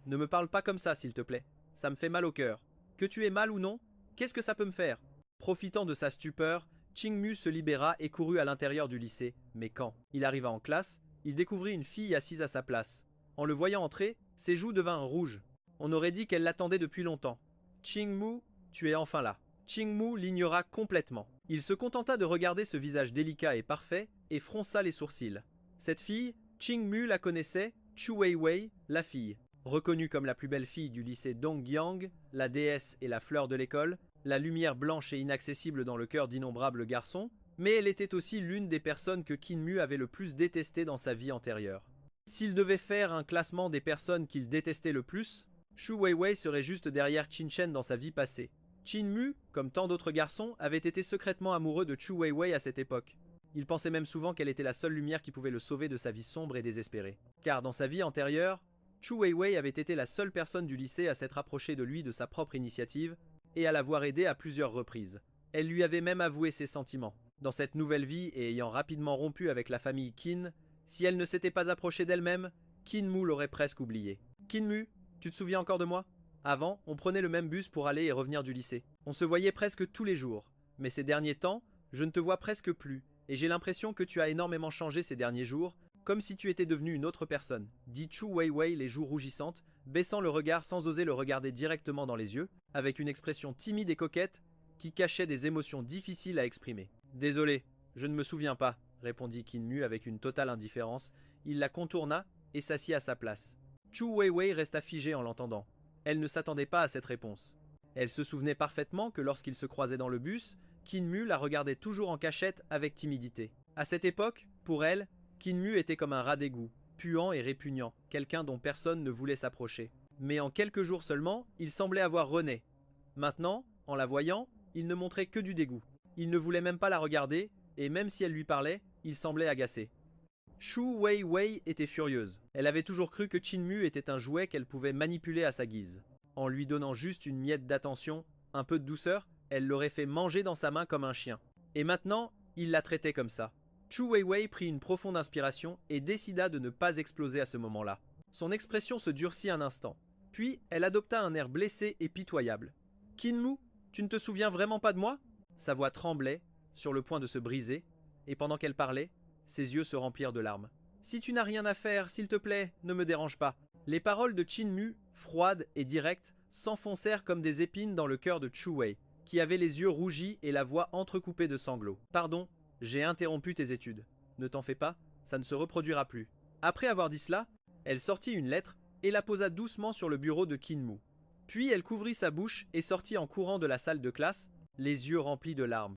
Ne me parle pas comme ça, s'il te plaît. Ça me fait mal au cœur. Que tu aies mal ou non, qu'est-ce que ça peut me faire? Profitant de sa stupeur, Qingmu se libéra et courut à l'intérieur du lycée. Mais quand il arriva en classe, il découvrit une fille assise à sa place. En le voyant entrer, ses joues devinrent rouges. On aurait dit qu'elle l'attendait depuis longtemps. Qingmu, tu es enfin là. Qingmu l'ignora complètement. Il se contenta de regarder ce visage délicat et parfait et fronça les sourcils. Cette fille, Qingmu la connaissait, Chu Weiwei, la fille. Reconnue comme la plus belle fille du lycée Dongjiang, la déesse et la fleur de l'école, la lumière blanche et inaccessible dans le cœur d'innombrables garçons, mais elle était aussi l'une des personnes que Qinmu avait le plus détestées dans sa vie antérieure. S'il devait faire un classement des personnes qu'il détestait le plus, Chu Weiwei serait juste derrière Qin Shen dans sa vie passée. Qinmu, comme tant d'autres garçons, avait été secrètement amoureux de Chu Weiwei à cette époque. Il pensait même souvent qu'elle était la seule lumière qui pouvait le sauver de sa vie sombre et désespérée. Car dans sa vie antérieure, Chu Weiwei avait été la seule personne du lycée à s'être approchée de lui de sa propre initiative et à l'avoir aidé à plusieurs reprises. Elle lui avait même avoué ses sentiments. Dans cette nouvelle vie et ayant rapidement rompu avec la famille Qin, si elle ne s'était pas approchée d'elle-même, Qinmu l'aurait presque oubliée. Qinmu, tu te souviens encore de moi? Avant, on prenait le même bus pour aller et revenir du lycée. On se voyait presque tous les jours. Mais ces derniers temps, je ne te vois presque plus, et j'ai l'impression que tu as énormément changé ces derniers jours, comme si tu étais devenue une autre personne, dit Chu Weiwei les joues rougissantes, baissant le regard sans oser le regarder directement dans les yeux, avec une expression timide et coquette qui cachait des émotions difficiles à exprimer. Désolé, je ne me souviens pas, répondit Qinmu avec une totale indifférence. Il la contourna et s'assit à sa place. Chu Weiwei resta figée en l'entendant. Elle ne s'attendait pas à cette réponse. Elle se souvenait parfaitement que lorsqu'ils se croisaient dans le bus, Qinmu la regardait toujours en cachette avec timidité. À cette époque, pour elle, Qinmu était comme un rat d'égout, puant et répugnant, quelqu'un dont personne ne voulait s'approcher. Mais en quelques jours seulement, il semblait avoir rené. Maintenant, en la voyant, il ne montrait que du dégoût. Il ne voulait même pas la regarder, et même si elle lui parlait, il semblait agacé. Chu Weiwei était furieuse. Elle avait toujours cru que Qinmu était un jouet qu'elle pouvait manipuler à sa guise. En lui donnant juste une miette d'attention, un peu de douceur, elle l'aurait fait manger dans sa main comme un chien. Et maintenant, il la traitait comme ça. Chu Weiwei prit une profonde inspiration et décida de ne pas exploser à ce moment-là. Son expression se durcit un instant. Puis, elle adopta un air blessé et pitoyable. « Qinmu, tu ne te souviens vraiment pas de moi ?» Sa voix tremblait, sur le point de se briser, et pendant qu'elle parlait, ses yeux se remplirent de larmes. « Si tu n'as rien à faire, s'il te plaît, ne me dérange pas. » Les paroles de Qinmu, froides et directes, s'enfoncèrent comme des épines dans le cœur de Chu Wei, qui avait les yeux rougis et la voix entrecoupée de sanglots. « Pardon, j'ai interrompu tes études. Ne t'en fais pas, ça ne se reproduira plus. » Après avoir dit cela, elle sortit une lettre et la posa doucement sur le bureau de Qinmu. Puis elle couvrit sa bouche et sortit en courant de la salle de classe, les yeux remplis de larmes.